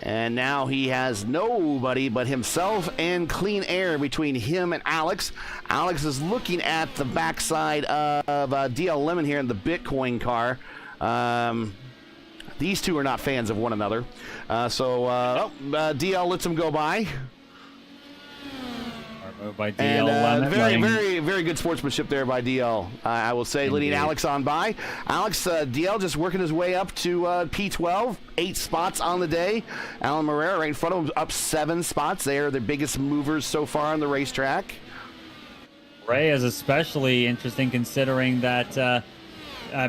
And now he has nobody but himself and clean air between him and Alex. Alex is looking at the backside of DL Lemon here in the Bitcoin car. These two are not fans of one another. DL lets him go by. By DL and very good sportsmanship there by DL. I will say, leading Alex on by. Alex, DL just working his way up to P12, 8 spots on the day. Alan Moreira right in front of him, up 7 spots. They are the biggest movers so far on the racetrack. Ray is especially interesting, considering that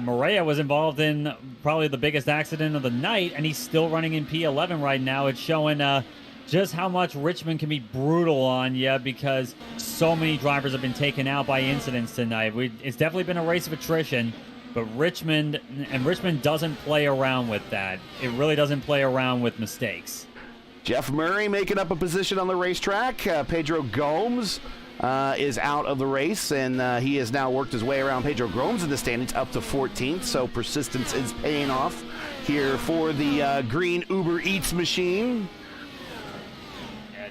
Moreira was involved in probably the biggest accident of the night, and he's still running in P11 right now. It's showing just how much Richmond can be brutal on you, because so many drivers have been taken out by incidents tonight. It's definitely been a race of attrition, but Richmond doesn't play around with that. It really doesn't play around with mistakes. Jeff Murray making up a position on the racetrack. Pedro Gomes is out of the race, and he has now worked his way around Pedro Gomes in the standings up to 14th, so persistence is paying off here for the green Uber Eats machine.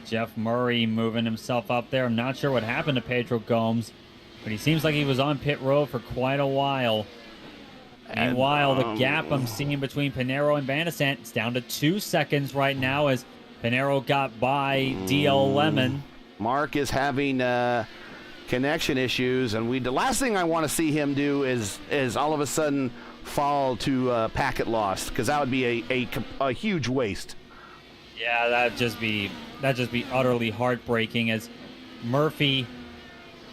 Jeff Murray moving himself up there. I'm not sure what happened to Pedro Gomes, but he seems like he was on pit road for quite a while. Meanwhile, the gap I'm seeing between Pinero and Van Ascent is down to 2 seconds right now, as Pinero got by DL Lemon. Mark is having connection issues, and the last thing I want to see him do is all of a sudden fall to packet loss, because that would be a huge waste. Yeah, that'd just be utterly heartbreaking, as Murphy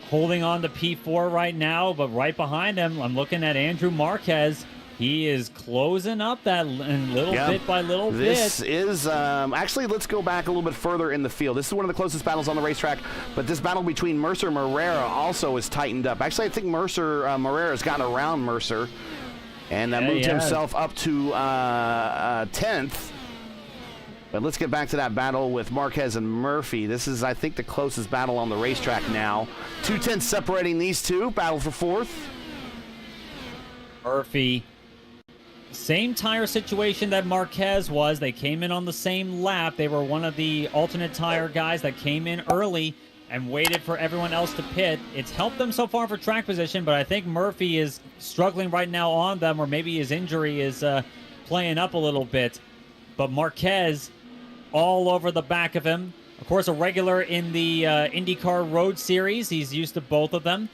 holding on to P4 right now, but right behind him, I'm looking at Andrew Marquez. He is closing up that bit by little bit. This is actually, let's go back a little bit further in the field. This is one of the closest battles on the racetrack, but this battle between Mercer and Moreira also is tightened up. Actually, I think Moreira has gotten around Mercer and moved himself up to 10th. But let's get back to that battle with Marquez and Murphy. This is, I think, the closest battle on the racetrack now. 2 tenths separating these two. Battle for 4th. Murphy, same tire situation that Marquez was. They came in on the same lap. They were one of the alternate tire guys that came in early and waited for everyone else to pit. It's helped them so far for track position, but I think Murphy is struggling right now on them, or maybe his injury is playing up a little bit. But Marquez all over the back of him. Of course, a regular in the IndyCar Road Series. He's used to both of them.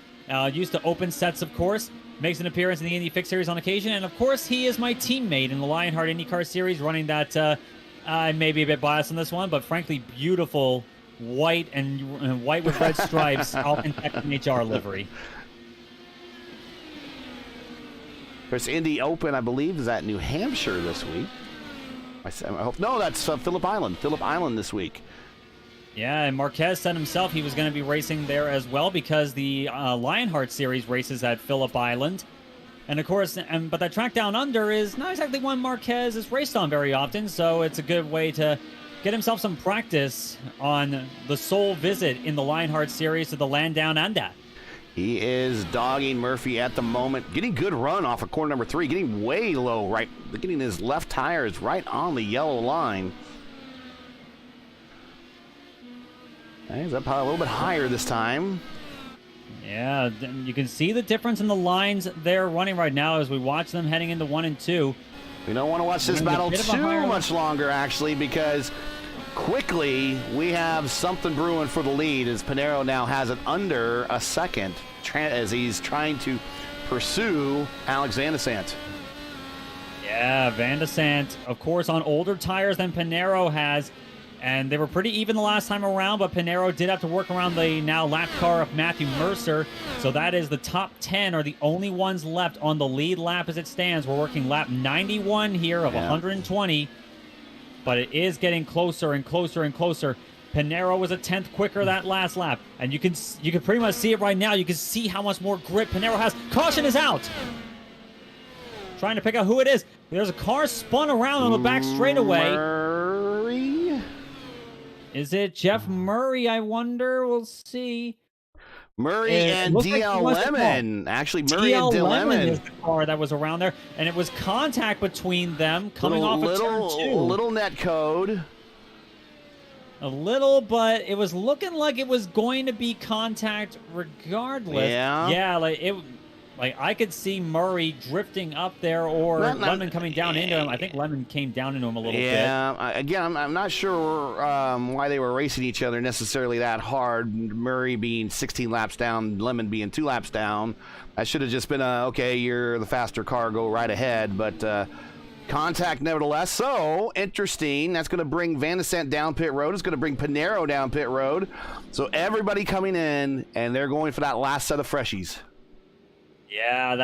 Used to open sets, of course. Makes an appearance in the Indy Fix Series on occasion. And, of course, he is my teammate in the Lionheart IndyCar Series, running that, I may be a bit biased on this one, but frankly, beautiful white and white with red stripes, Alpine Tech HR livery. There's Indy Open, I believe, is at New Hampshire this week. I hope no, that's Phillip Island. Phillip Island this week. Yeah, and Marquez said himself he was going to be racing there as well because the Lionheart Series races at Phillip Island. And of course, but that track down under is not exactly one Marquez has raced on very often, so it's a good way to get himself some practice on the sole visit in the Lionheart Series to the land down under. He is dogging Murphy at the moment, getting good run off of corner number 3, getting way low, right, getting his left tires right on the yellow line. He's up a little bit higher this time. Yeah, you can see the difference in the lines they're running right now as we watch them heading into 1 and 2. We don't want to watch this battle too much longer, actually, because quickly we have something brewing for the lead as Pinero now has it under a second as he's trying to pursue Alex Van de Sant. Yeah, Van de Sant, of course, on older tires than Pinero has. And they were pretty even the last time around, but Pinero did have to work around the now lap car of Matthew Mercer. So that is the top 10 are the only ones left on the lead lap as it stands. We're working lap 91 here of 120, but it is getting closer and closer and closer. Pinero was a 10th quicker that last lap, and you can pretty much see it right now. You can see how much more grip Pinero has. Caution is out. Trying to pick out who it is. There's a car spun around on the back straightaway. Is it Jeff Murray, I wonder? We'll see. Murray and DL Lemon. Actually, Murray and DL Lemon is the car that was around there. And it was contact between them coming off of turn 2. Little net code. A little, but it was looking like it was going to be contact regardless. Yeah. Yeah, like I could see Murray drifting up there or Lemon coming down into him. I think Lemon came down into him a little bit. Yeah, again, I'm not sure why they were racing each other necessarily that hard. Murray being 16 laps down, Lemon being 2 laps down. That should have just been okay, you're the faster car, go right ahead. But contact nevertheless. So, interesting. That's going to bring Van de Sant down pit road. It's going to bring Pinero down pit road. So, everybody coming in, and they're going for that last set of freshies. Yeah,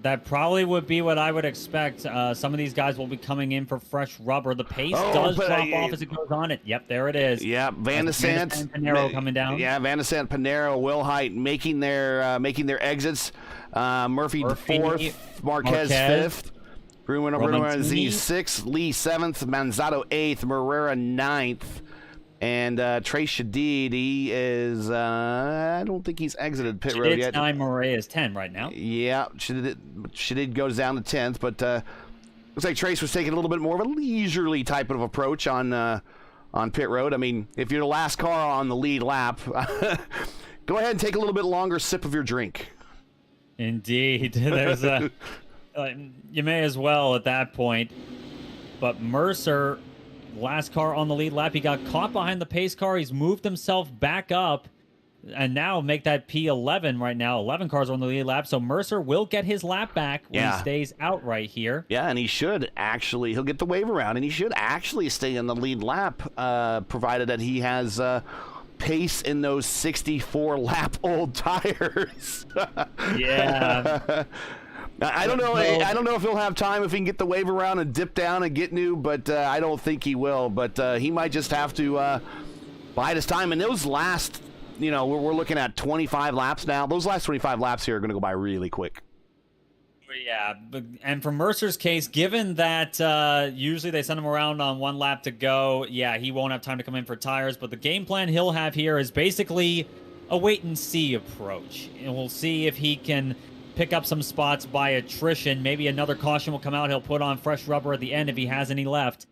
that probably would be what I would expect. Some of these guys will be coming in for fresh rubber. The pace does drop off as it goes on. Yep, there it is. Yeah, Van de Sant and Pinero coming down. Yeah, Van de Sant, Pinero, Wilhite making their exits. Murphy 4th, Marquez 5th. Bruno Maranzini 6th, Lee 7th, Manzato 8th, Morera 9th. And Trace Shadid, he is, I don't think he's exited pit road yet. 9, Murray is 10 right now. Yeah, Shadid goes down to 10th, but looks like Trace was taking a little bit more of a leisurely type of approach on pit road. I mean, if you're the last car on the lead lap, go ahead and take a little bit longer sip of your drink. Indeed. There's you may as well at that point. But Mercer, last car on the lead lap, he got caught behind the pace car. He's moved himself back up and now make that P11 right now. 11 cars on the lead lap. So Mercer will get his lap back when he stays out right here. Yeah, and he should actually, he'll get the wave around, and he should actually stay in the lead lap, provided that he has pace in those 64 lap old tires. Yeah. I don't know. I don't know if he'll have time if he can get the wave around and dip down and get new, but I don't think he will. But he might just have to bide his time. And those last, we're looking at 25 laps now. Those last 25 laps here are going to go by really quick. Yeah, and for Mercer's case, given that usually they send him around on 1 lap to go, yeah, he won't have time to come in for tires. But the game plan he'll have here is basically a wait-and-see approach. And we'll see if he can pick up some spots by attrition. Maybe another caution will come out. He'll put on fresh rubber at the end if he has any left.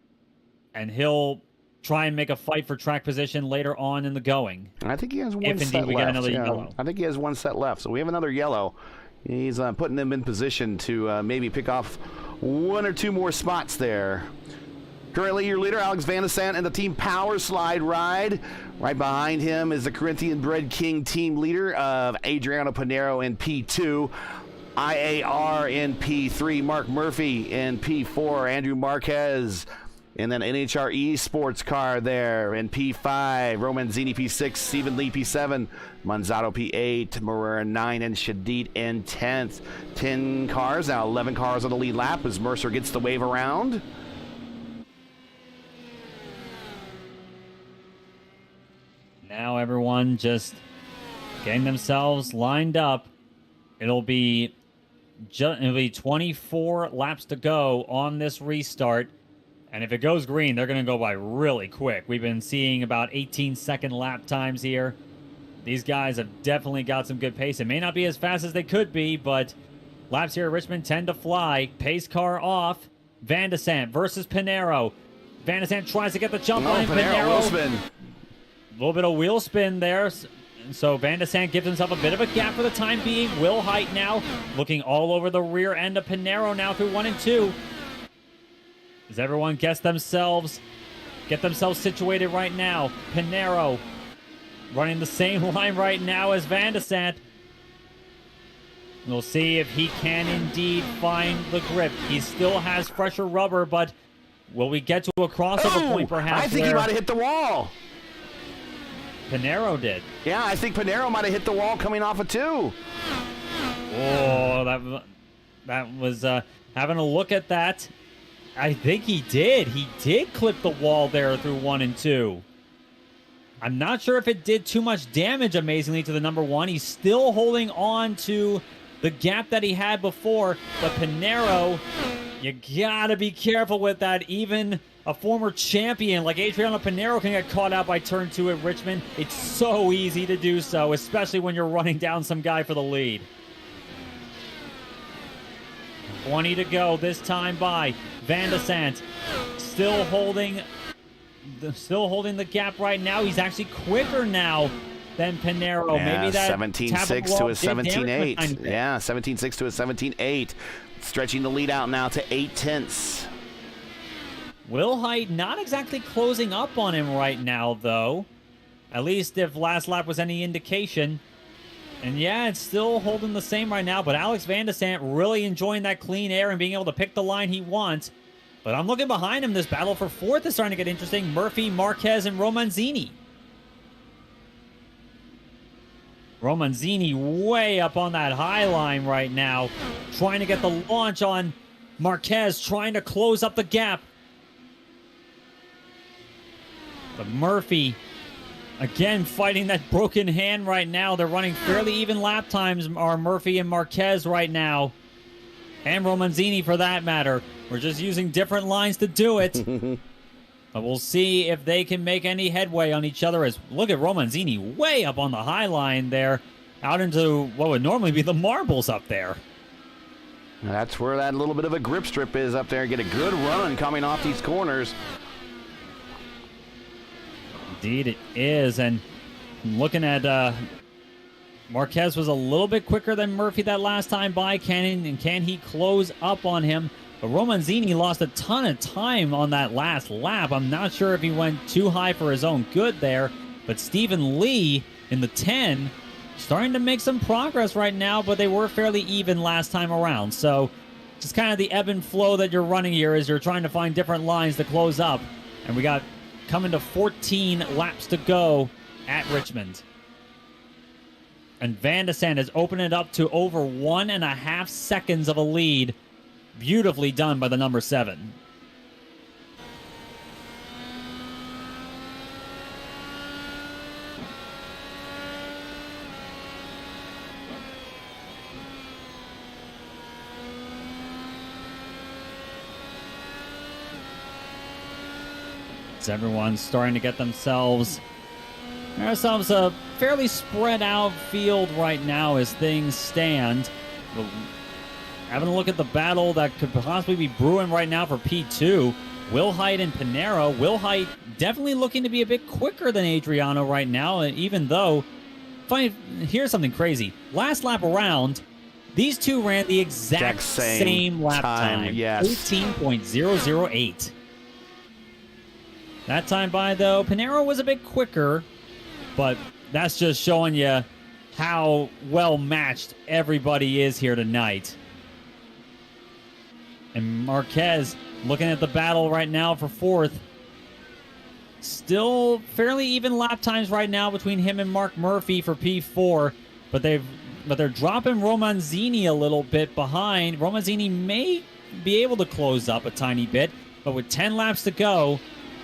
And he'll try and make a fight for track position later on in the going. I think he has one if set indeed we left. get another yellow. I think he has 1 set left. So we have another yellow. He's putting them in position to maybe pick off 1 or 2 more spots there. Currently your leader, Alex Van de Sant, and the Team Power Slide ride. Right behind him is the Corinthian-bred King team leader of Adriano Pinero in P2. IAR in P3. Mark Murphy in P4. Andrew Marquez in that NHR Esports car there in P5. Romanzini P6, Stephen Lee P7, Manzato P8, Marrera 9, and Shadid in 10th. 10 cars, now 11 cars on the lead lap as Mercer gets the wave around. Now everyone just getting themselves lined up. It'll be 24 laps to go on this restart. And if it goes green, they're going to go by really quick. We've been seeing about 18-second lap times here. These guys have definitely got some good pace. It may not be as fast as they could be, but laps here at Richmond tend to fly. Pace car off. Van de Sant versus Pinero. Van de Sant tries to get the jump on Pinero. Spin. A little bit of wheel spin there. So Van de Sant gives himself a bit of a gap for the time being. Will Height now looking all over the rear end of Pinero now through 1 and 2. As everyone get themselves situated right now. Pinero running the same line right now as Van de Sant. We'll see if he can indeed find the grip. He still has fresher rubber, but will we get to a crossover point perhaps? I think he might have hit the wall. Pinero did. Yeah, I think Pinero might have hit the wall coming off of 2. Oh, that was having a look at that. I think he did. He did clip the wall there through 1 and 2. I'm not sure if it did too much damage, amazingly, to the number 1. He's still holding on to the gap that he had before. But Pinero, you gotta be careful with that. Even a former champion like Adriano Pinero can get caught out by turn 2 at Richmond. It's so easy to do so, especially when you're running down some guy for the lead. 20 to go this time by Van de Sant. Still holding the gap right now. He's actually quicker now than Pinero. Yeah, maybe that 17.6 to a 17.8. Yeah, 17.6 to a 17.8. Stretching the lead out now to 0.8. Will Height not exactly closing up on him right now, though. At least if last lap was any indication. And yeah, it's still holding the same right now, but Alex Van de Sant really enjoying that clean air and being able to pick the line he wants. But I'm looking behind him. This battle for 4th is starting to get interesting. Murphy, Marquez, and Romanzini. Romanzini way up on that high line right now, trying to get the launch on Marquez, trying to close up the gap. But Murphy, again, fighting that broken hand right now. They're running fairly even lap times, are Murphy and Marquez right now. And Romanzini, for that matter. We're just using different lines to do it. But we'll see if they can make any headway on each other. As look at Romanzini way up on the high line there, out into what would normally be the marbles up there. That's where that little bit of a grip strip is up there. Get a good run coming off these corners. Indeed it is. And looking at Marquez was a little bit quicker than Murphy that last time by. Can he close up on him? But Romanzini lost a ton of time on that last lap. I'm not sure if he went too high for his own good there. But Stephen Lee in the 10 starting to make some progress right now, but they were fairly even last time around. So just kind of the ebb and flow that you're running here as you're trying to find different lines to close up. And we got coming to 14 laps to go at Richmond. And Van de Sant has opened it up to over 1.5 seconds of a lead. Beautifully done by the number 7. As everyone's starting to get themselves a fairly spread out field right now as things stand. But having a look at the battle that could possibly be brewing right now for P2. Will Height and Pinero. Will Height definitely looking to be a bit quicker than Adriano right now, even though, here's something crazy. Last lap around, these two ran the exact same lap time. Yes. 18.008. That time by, though, Pinero was a bit quicker, but that's just showing you how well matched everybody is here tonight. And Marquez Looking at the battle right now for fourth. Still fairly even lap times right now between him and Mark Murphy for P4, but they're dropping Romanzini a little bit behind. Romanzini may be able to close up a tiny bit, but with 10 laps to go,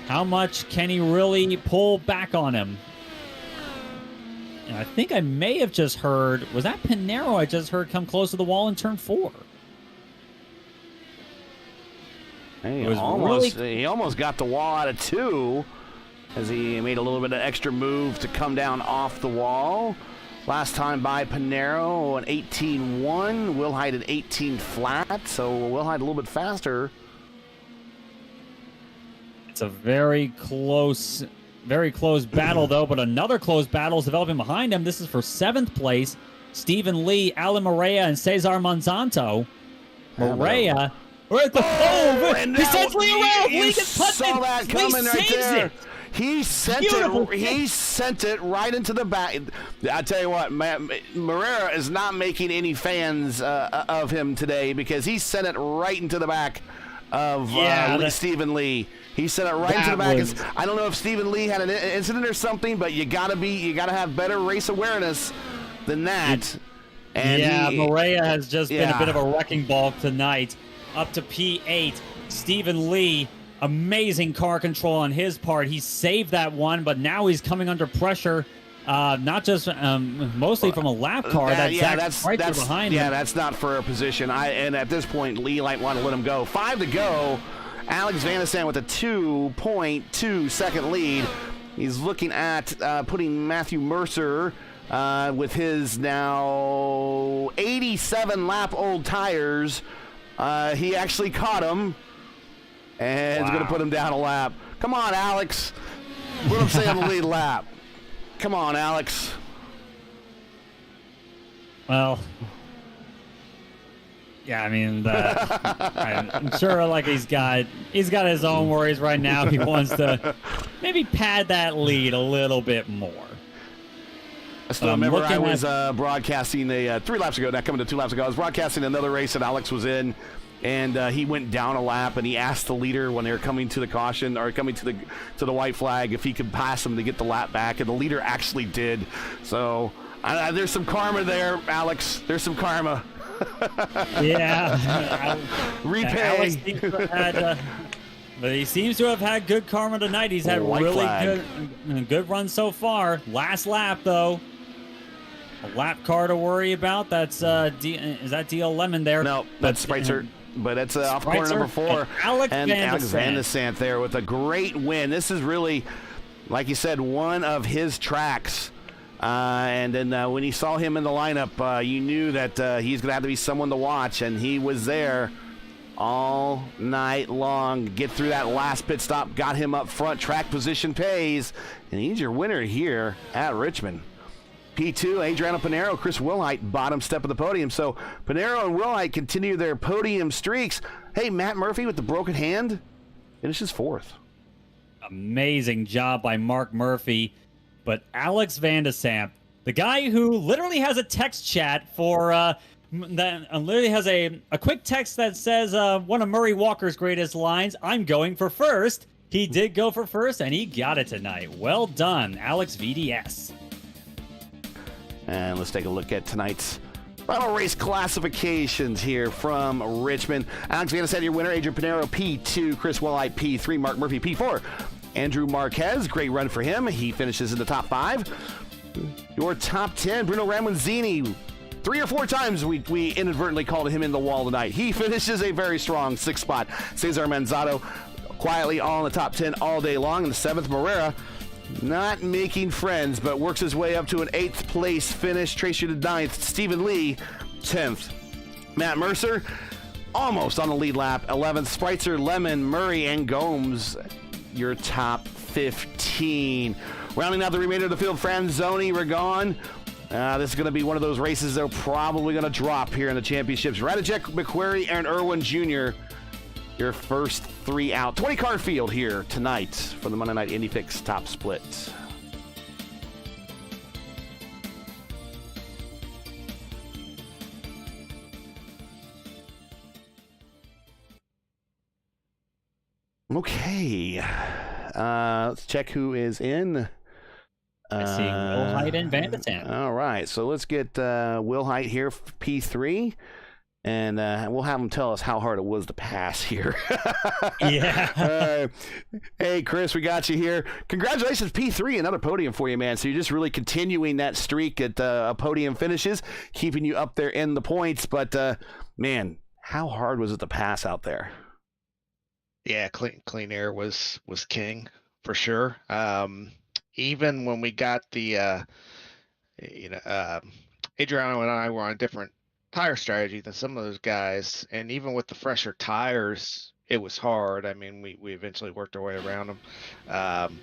how much can he really pull back on him? And I think I may have just heard, was that Pinero I just heard come close to the wall in turn 4? Hey, he almost got the wall out of 2 as he made a little bit of extra move to come down off the wall. Last time by Pinero, an 18.1. Wilhite an 18 flat, so Wilhite a little bit faster. It's a very close battle, though, but another close battle is developing behind him. This is for 7th place. Stephen Lee, Alan Morea, and Cesar Monsanto. Morea... He sends Lee around. Lee gets punted. Saw that coming right there. It. He sent it right into the back. I tell you what, Moreira is not making any fans of him today because he sent it right into the back of Stephen Lee. He sent it right into the back. I don't know if Stephen Lee had an incident or something, but you gotta have better race awareness than that. Morea has just been a bit of a wrecking ball tonight. Up to P8. Stephen Lee, amazing car control on his part. He saved that one, but now he's coming under pressure, not just mostly from a lap car. That's behind him. Yeah, that's not for a position. And at this point, Lee might want to let him go. 5 to go. Alex Van de Sande with a 2.2 second lead. He's looking at putting Matthew Mercer with his now 87 lap old tires. He actually caught him, and is going to put him down a lap. Come on, Alex. What I'm saying on the lead lap. Come on, Alex. Well, yeah, I mean, I'm sure like he's got his own worries right now. He wants to maybe pad that lead a little bit more. I still remember I was broadcasting 3 laps ago, not coming to 2 laps ago. I was broadcasting another race that Alex was in, and he went down a lap, and he asked the leader when they were coming to the caution or coming to the white flag if he could pass him to get the lap back, and the leader actually did. So there's some karma there, Alex. There's some karma. Yeah. Repay. But he seems to have had good karma tonight. He's had really good run so far. Last lap, though. A lap car to worry about. That's is that DL Lemon there? No, that's Spritzer. But it's off corner number 4. And Alex Van de Sande there with a great win. This is really, like you said, one of his tracks. And then when you saw him in the lineup, you knew that he's going to have to be someone to watch, and he was there all night long. Get through that last pit stop, got him up front. Track position pays, and he's your winner here at Richmond. P2, Adriano Pinero, Chris Wilhite, bottom step of the podium. So Pinero and Wilhite continue their podium streaks. Hey, Matt Murphy with the broken hand finishes 4th. Amazing job by Mark Murphy. But Alex Van de Sande, the guy who literally has a text chat for that literally has a quick text that says one of Murray Walker's greatest lines, "I'm going for first." He did go for first, and he got it tonight. Well done, Alex VDS. And let's take a look at tonight's final race classifications here from Richmond. Alex Van de Sande, your winner. Adrian Pinero, P2. Chris Wilhite, P3. Mark Murphy, P4. Andrew Marquez, great run for him. He finishes in the top 5. Your top 10, Bruno Ramonzini. 3 or 4 times we inadvertently called him in the wall tonight. He finishes a very strong 6th spot. Cesar Manzano quietly all in the top 10 all day long. In the 7th, Moreira, not making friends, but works his way up to an 8th place finish. Tracer to 9th. Stephen Lee, 10th. Matt Mercer, almost on the lead lap. 11th. Spritzer, Lemon, Murray, and Gomes, your top 15. Rounding out the remainder of the field, Franzoni, Ragon. This is going to be one of those races they're probably going to drop here in the championships. Radicek, McQuarrie, and Irwin Jr., your first 3 out. 20-car field here tonight for the Monday Night Indy Picks Top Split. Okay. Let's check who is in. I see Will Height and Vandetam. All right, so let's get Will Height here, P3, and we'll have him tell us how hard it was to pass here. Yeah. Hey, Chris, we got you here. Congratulations, P3, another podium for you, man. So you're just really continuing that streak at podium finishes, keeping you up there in the points. But, man, how hard was it to pass out there? Yeah, clean air was king for sure. Even when we got the, Adriano and I were on a different tire strategy than some of those guys, and even with the fresher tires, it was hard. I mean, we eventually worked our way around them,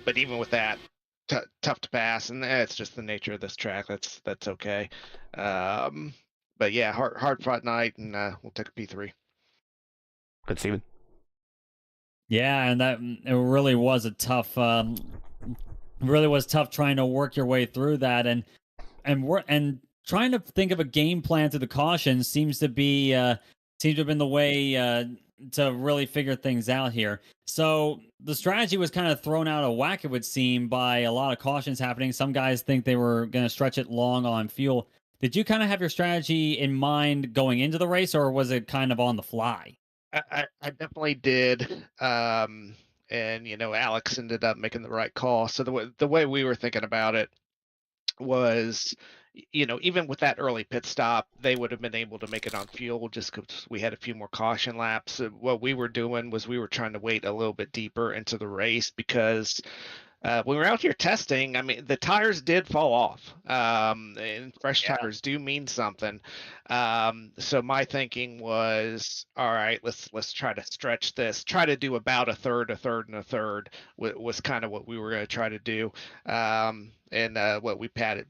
but even with that, tough to pass, and it's just the nature of this track. That's okay. But yeah, hard fought night, and we'll take a P3. Good, Steven. Yeah, and it really was a tough. Really was tough trying to work your way through that, and trying to think of a game plan through the caution seems to have been the way to really figure things out here. So the strategy was kind of thrown out of whack, it would seem, by a lot of cautions happening. Some guys think they were going to stretch it long on fuel. Did you kind of have your strategy in mind going into the race, or was it kind of on the fly? I definitely did. And Alex ended up making the right call. So the way we were thinking about it was, even with that early pit stop, they would have been able to make it on fuel just because we had a few more caution laps. What we were doing was we were trying to wait a little bit deeper into the race because when we were out here testing, I mean, the tires did fall off, and fresh tires do mean something. So my thinking was, all right, let's try to stretch this, try to do about a third, and a third was kind of what we were going to try to do. And what we pitted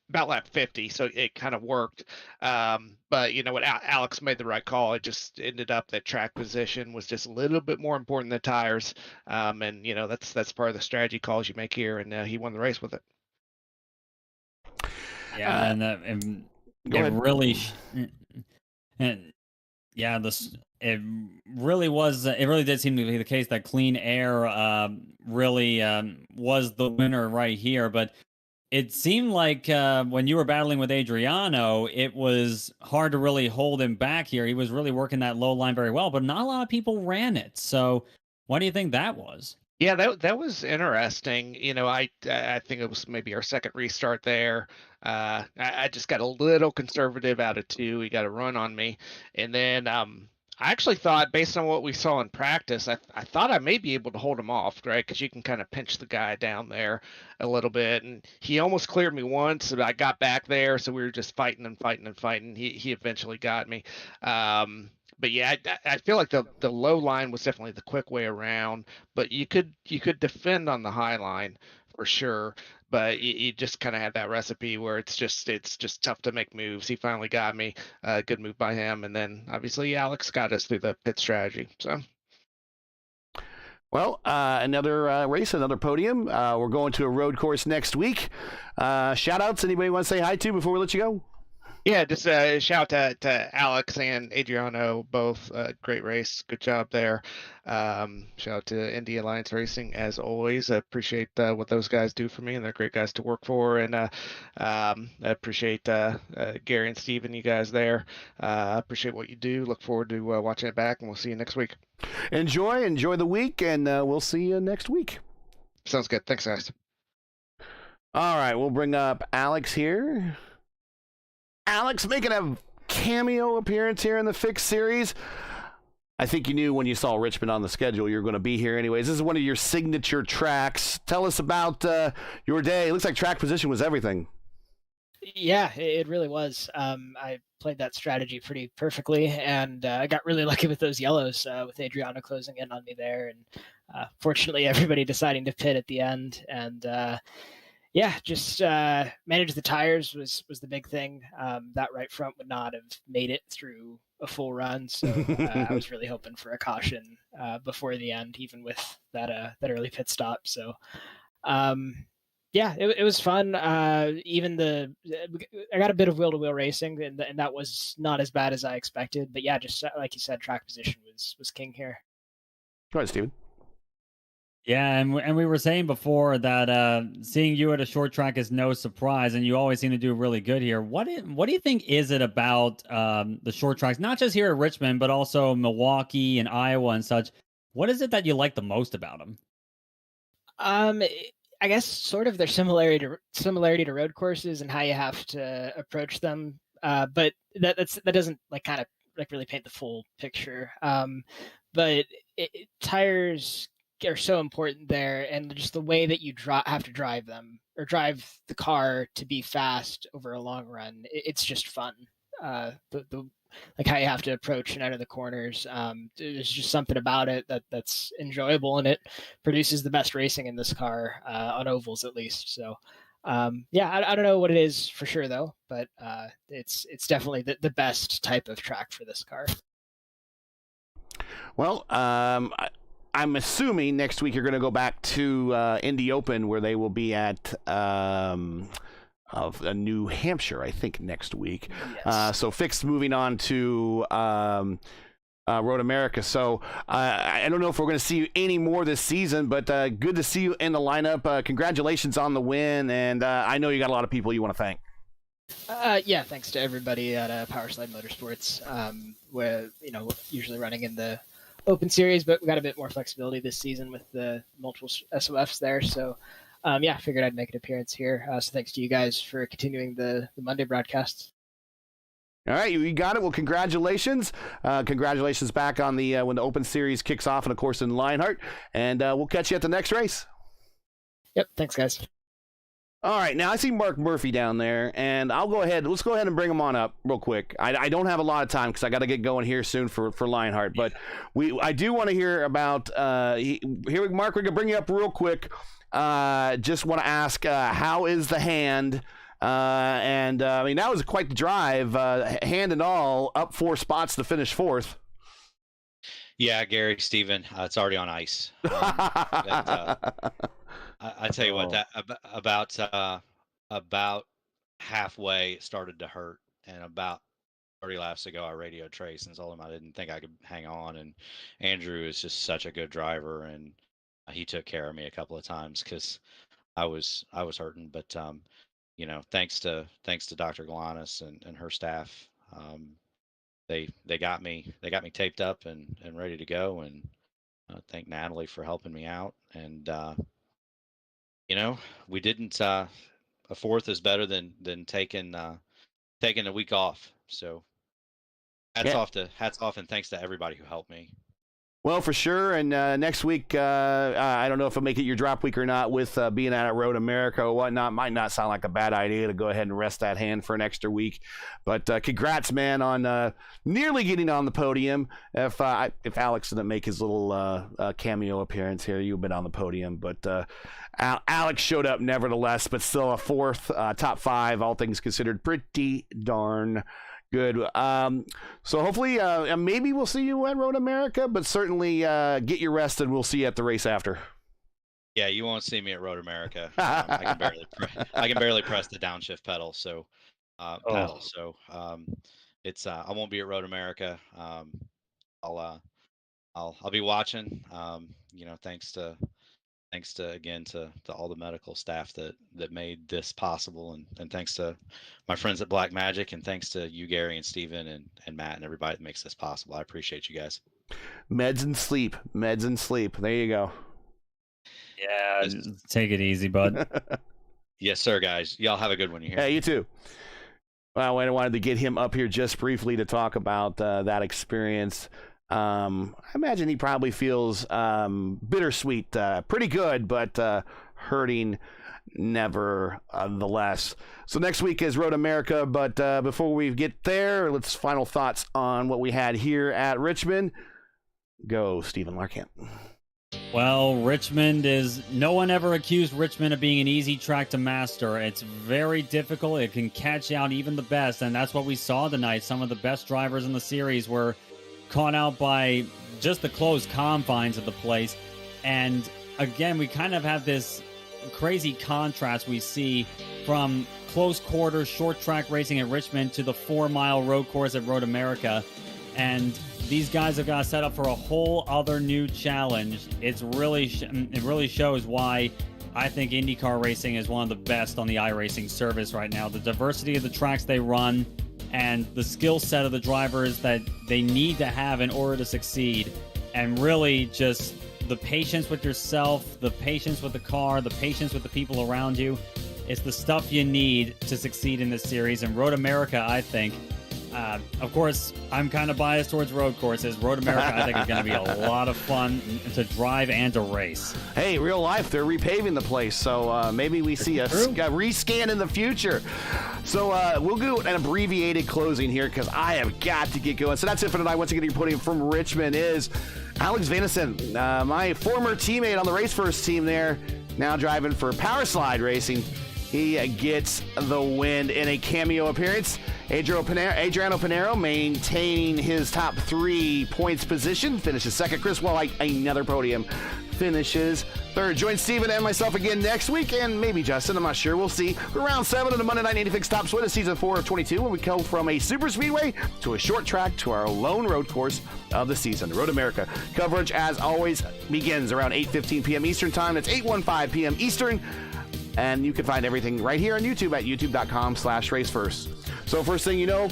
about lap 50, so it kind of worked. But you know what, Alex made the right call. It just ended up that track position was just a little bit more important than tires. And that's part of the strategy calls you make here, and he won the race with it. Yeah, and it really, and yeah, it really was. It really did seem to be the case that clean air really was the winner right here, but. It seemed like when you were battling with Adriano, it was hard to really hold him back here. He was really working that low line very well, but not a lot of people ran it. So why do you think that was? Yeah, that was interesting. I think it was maybe our second restart there. I just got a little conservative out of 2. He got a run on me. And then I actually thought, based on what we saw in practice, I thought I may be able to hold him off, right? Because you can kind of pinch the guy down there a little bit. And he almost cleared me once, but I got back there, so we were just fighting and fighting and fighting. He eventually got me. But yeah, I feel like the low line was definitely the quick way around, but you could defend on the high line for sure. But you just kind of had that recipe where it's just tough to make moves. He finally got me. Good move by him, and then obviously Alex got us through the pit strategy. So. Well, another race, another podium. We're going to a road course next week. Shout outs, anybody want to say hi to before we let you go? Yeah, just a shout out to Alex and Adriano, both. Great race. Good job there. Shout out to Indy Alliance Racing, as always. I appreciate what those guys do for me, and they're great guys to work for. And I appreciate Gary and Steven, you guys there. I appreciate what you do. Look forward to watching it back, and we'll see you next week. Enjoy the week, and we'll see you next week. Sounds good. Thanks, guys. All right, we'll bring up Alex here. Alex making a cameo appearance here in the Fixed Series. I think you knew when you saw Richmond on the schedule you were going to be here anyways. This is one of your signature tracks. Tell us about your day. It looks like track position was everything. Yeah, it really was. I played that strategy pretty perfectly, and I got really lucky with those yellows with Adriano closing in on me there. And fortunately, everybody deciding to pit at the end. And yeah, just manage the tires was the big thing. That right front would not have made it through a full run, so I was really hoping for a caution before the end, even with that early pit stop. So yeah, it was fun. I got a bit of wheel-to-wheel racing, and that was not as bad as I expected. But yeah, just like you said, track position was king here. Go ahead, Steven. Yeah, and we were saying before that seeing you at a short track is no surprise, and you always seem to do really good here. What do you think is it about the short tracks, not just here at Richmond, but also Milwaukee and Iowa and such? What is it that you like the most about them? Um, I guess sort of their similarity to road courses and how you have to approach them. But that doesn't like kind of like really paint the full picture. But tires are so important there, and just the way that you have to drive them or drive the car to be fast over a long run, it's just fun. The like how you have to approach and enter the corners. There's just something about it that's enjoyable, and it produces the best racing in this car on ovals at least. So, yeah, I don't know what it is for sure though, but it's definitely the best type of track for this car. Well, I'm assuming next week you're going to go back to Indy Open, where they will be at New Hampshire, I think, next week. Yes. So Fix moving on to Road America. So I don't know if we're going to see you any more this season, but good to see you in the lineup. Congratulations on the win, and I know you got a lot of people you want to thank. Yeah, thanks to everybody at Powerslide Motorsports. We're usually running in the Open Series, but we got a bit more flexibility this season with the multiple SOFs there. So, yeah, I figured I'd make an appearance here. So thanks to you guys for continuing the Monday broadcasts. All right, you got it. Well, congratulations. Congratulations back on the when the Open Series kicks off, and of course in Lionheart. And we'll catch you at the next race. Yep, thanks, guys. All right, now I see Mark Murphy down there, and let's go ahead and bring him on up real quick. I don't have a lot of time because I got to get going here soon for Lionheart, but I do want to hear about here, Mark. We're gonna bring you up real quick. Just want to ask, how is the hand? And I mean, that was quite the drive, hand and all, up 4 spots to finish 4th. Yeah, Gary, Steven, it's already on ice. I tell you what, that about halfway it started to hurt, and about 30 laps ago I radioed Trace and told him I didn't think I could hang on. And Andrew is just such a good driver, and he took care of me a couple of times because I was hurting. But thanks to Dr. Galanis and her staff, they got me taped up and ready to go. And thank Natalie for helping me out. And we didn't. A 4th is better than taking a week off. So hats off, and thanks to everybody who helped me. Well, for sure. And next week, I don't know if I'll make it your drop week or not with being out at Road America or whatnot. Might not sound like a bad idea to go ahead and rest that hand for an extra week. But congrats, man, on nearly getting on the podium. If Alex didn't make his little cameo appearance here, you've been on the podium. But Alex showed up nevertheless, but still a 4th, top 5, all things considered, pretty darn good. So hopefully, maybe we'll see you at Road America, but certainly get your rest, and we'll see you at the race after. Yeah, you won't see me at Road America. I can barely press the downshift pedal. So, it's I won't be at Road America. I'll be watching. Thanks to all the medical staff that made this possible, and thanks to my friends at Black Magic, and thanks to you, Gary, and Steven, and Matt, and everybody that makes this possible. I appreciate you guys. Meds and sleep. There you go. Yeah, take it easy, bud. Yes, sir, guys. Y'all have a good one. You hear? Yeah, you too. Well, I wanted to get him up here just briefly to talk about that experience. I imagine he probably feels bittersweet, pretty good, but hurting nevertheless. So next week is Road America, but before we get there, let's final thoughts on what we had here at Richmond. Go, Stephen Larkamp. Well, no one ever accused Richmond of being an easy track to master. It's very difficult. It can catch out even the best, and that's what we saw tonight. Some of the best drivers in the series were caught out by just the close confines of the place. And again, we kind of have this crazy contrast we see from close quarters short track racing at Richmond to the 4-mile road course at Road America. and these guys have got set up for a whole other new challenge. It really shows why I think IndyCar racing is one of the best on the iRacing service right now. The diversity of the tracks they run and the skill set of the drivers that they need to have in order to succeed, and really just the patience with yourself, the patience with the car, the patience with the people around you. It's the stuff you need to succeed in this series. And Road America, I think, of course, I'm kind of biased towards road courses. Road America, I think, is going to be a lot of fun to drive and to race. Hey, real life, they're repaving the place, so maybe we see a rescan in the future. So we'll do an abbreviated closing here because I have got to get going. So that's it for tonight. Once again, your podium from Richmond is Alex Vanison, my former teammate on the Race First team there, now driving for Powerslide Racing. He gets the win in a cameo appearance. Adriano Pinero maintaining his top 3 points position, finishes second. Chris Wallach, another podium, finishes third. Join Steven and myself again next week, and maybe Justin, I'm not sure. We'll see. For round 7 of the Monday Night Indy Top Split of season 4 of 22, when we go from a super speedway to a short track to our lone road course of the season. Road America coverage, as always, begins around 8:15 p.m. Eastern Time. That's 8:15 p.m. Eastern. And you can find everything right here on YouTube at youtube.com/racefirst. So first thing you know,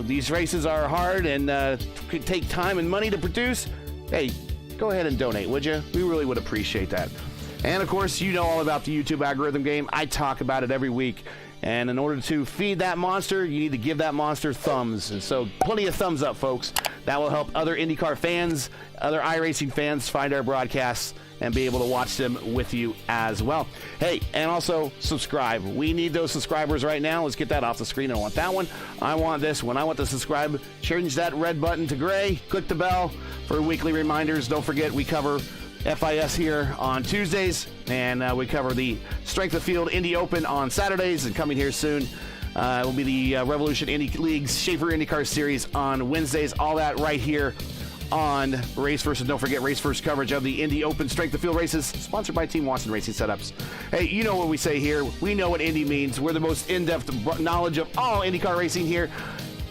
these races are hard and could take time and money to produce. Hey, go ahead and donate, would you? We really would appreciate that. And of course, you know all about the YouTube algorithm game. I talk about it every week. And in order to feed that monster, you need to give that monster thumbs. And so plenty of thumbs up, folks. That will help other IndyCar fans, other iRacing fans find our broadcasts and be able to watch them with you as well. Hey, and also subscribe. We need those subscribers right now. Let's get that off the screen. I want that one. I want this one. I want to subscribe. Change that red button to gray. Click the bell for weekly reminders. Don't forget, we cover FIS here on Tuesdays, and we cover the Strength of Field Indy Open on Saturdays, and coming here soon will be the Revolution Indy League's Schaefer IndyCar Series on Wednesdays. All that right here on Race First. And don't forget Race First coverage of the Indy Open Strength of Field races, sponsored by Team Watson Racing Setups. Hey, you know what we say here. We know what Indy means. We're the most in-depth knowledge of all IndyCar racing here,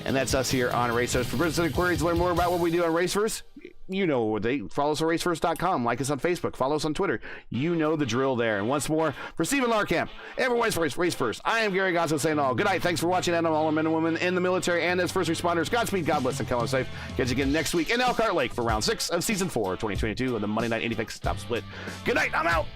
and that's us here on Race First. For business inquiries, learn more about what we do on Race First. You know what they follow us on racefirst.com, like us on Facebook, follow us on Twitter. You know the drill there. And once more, for Stephen Larkamp, everyone's Race First. I am Gary Gosselin saying all. Good night. Thanks for watching, and all our men and women in the military and as first responders. Godspeed, God bless, and come on safe. Catch you again next week in Elkhart Lake for round 6 of season 4 of 2022 of the Monday Night Indy Top Split. Good night. I'm out.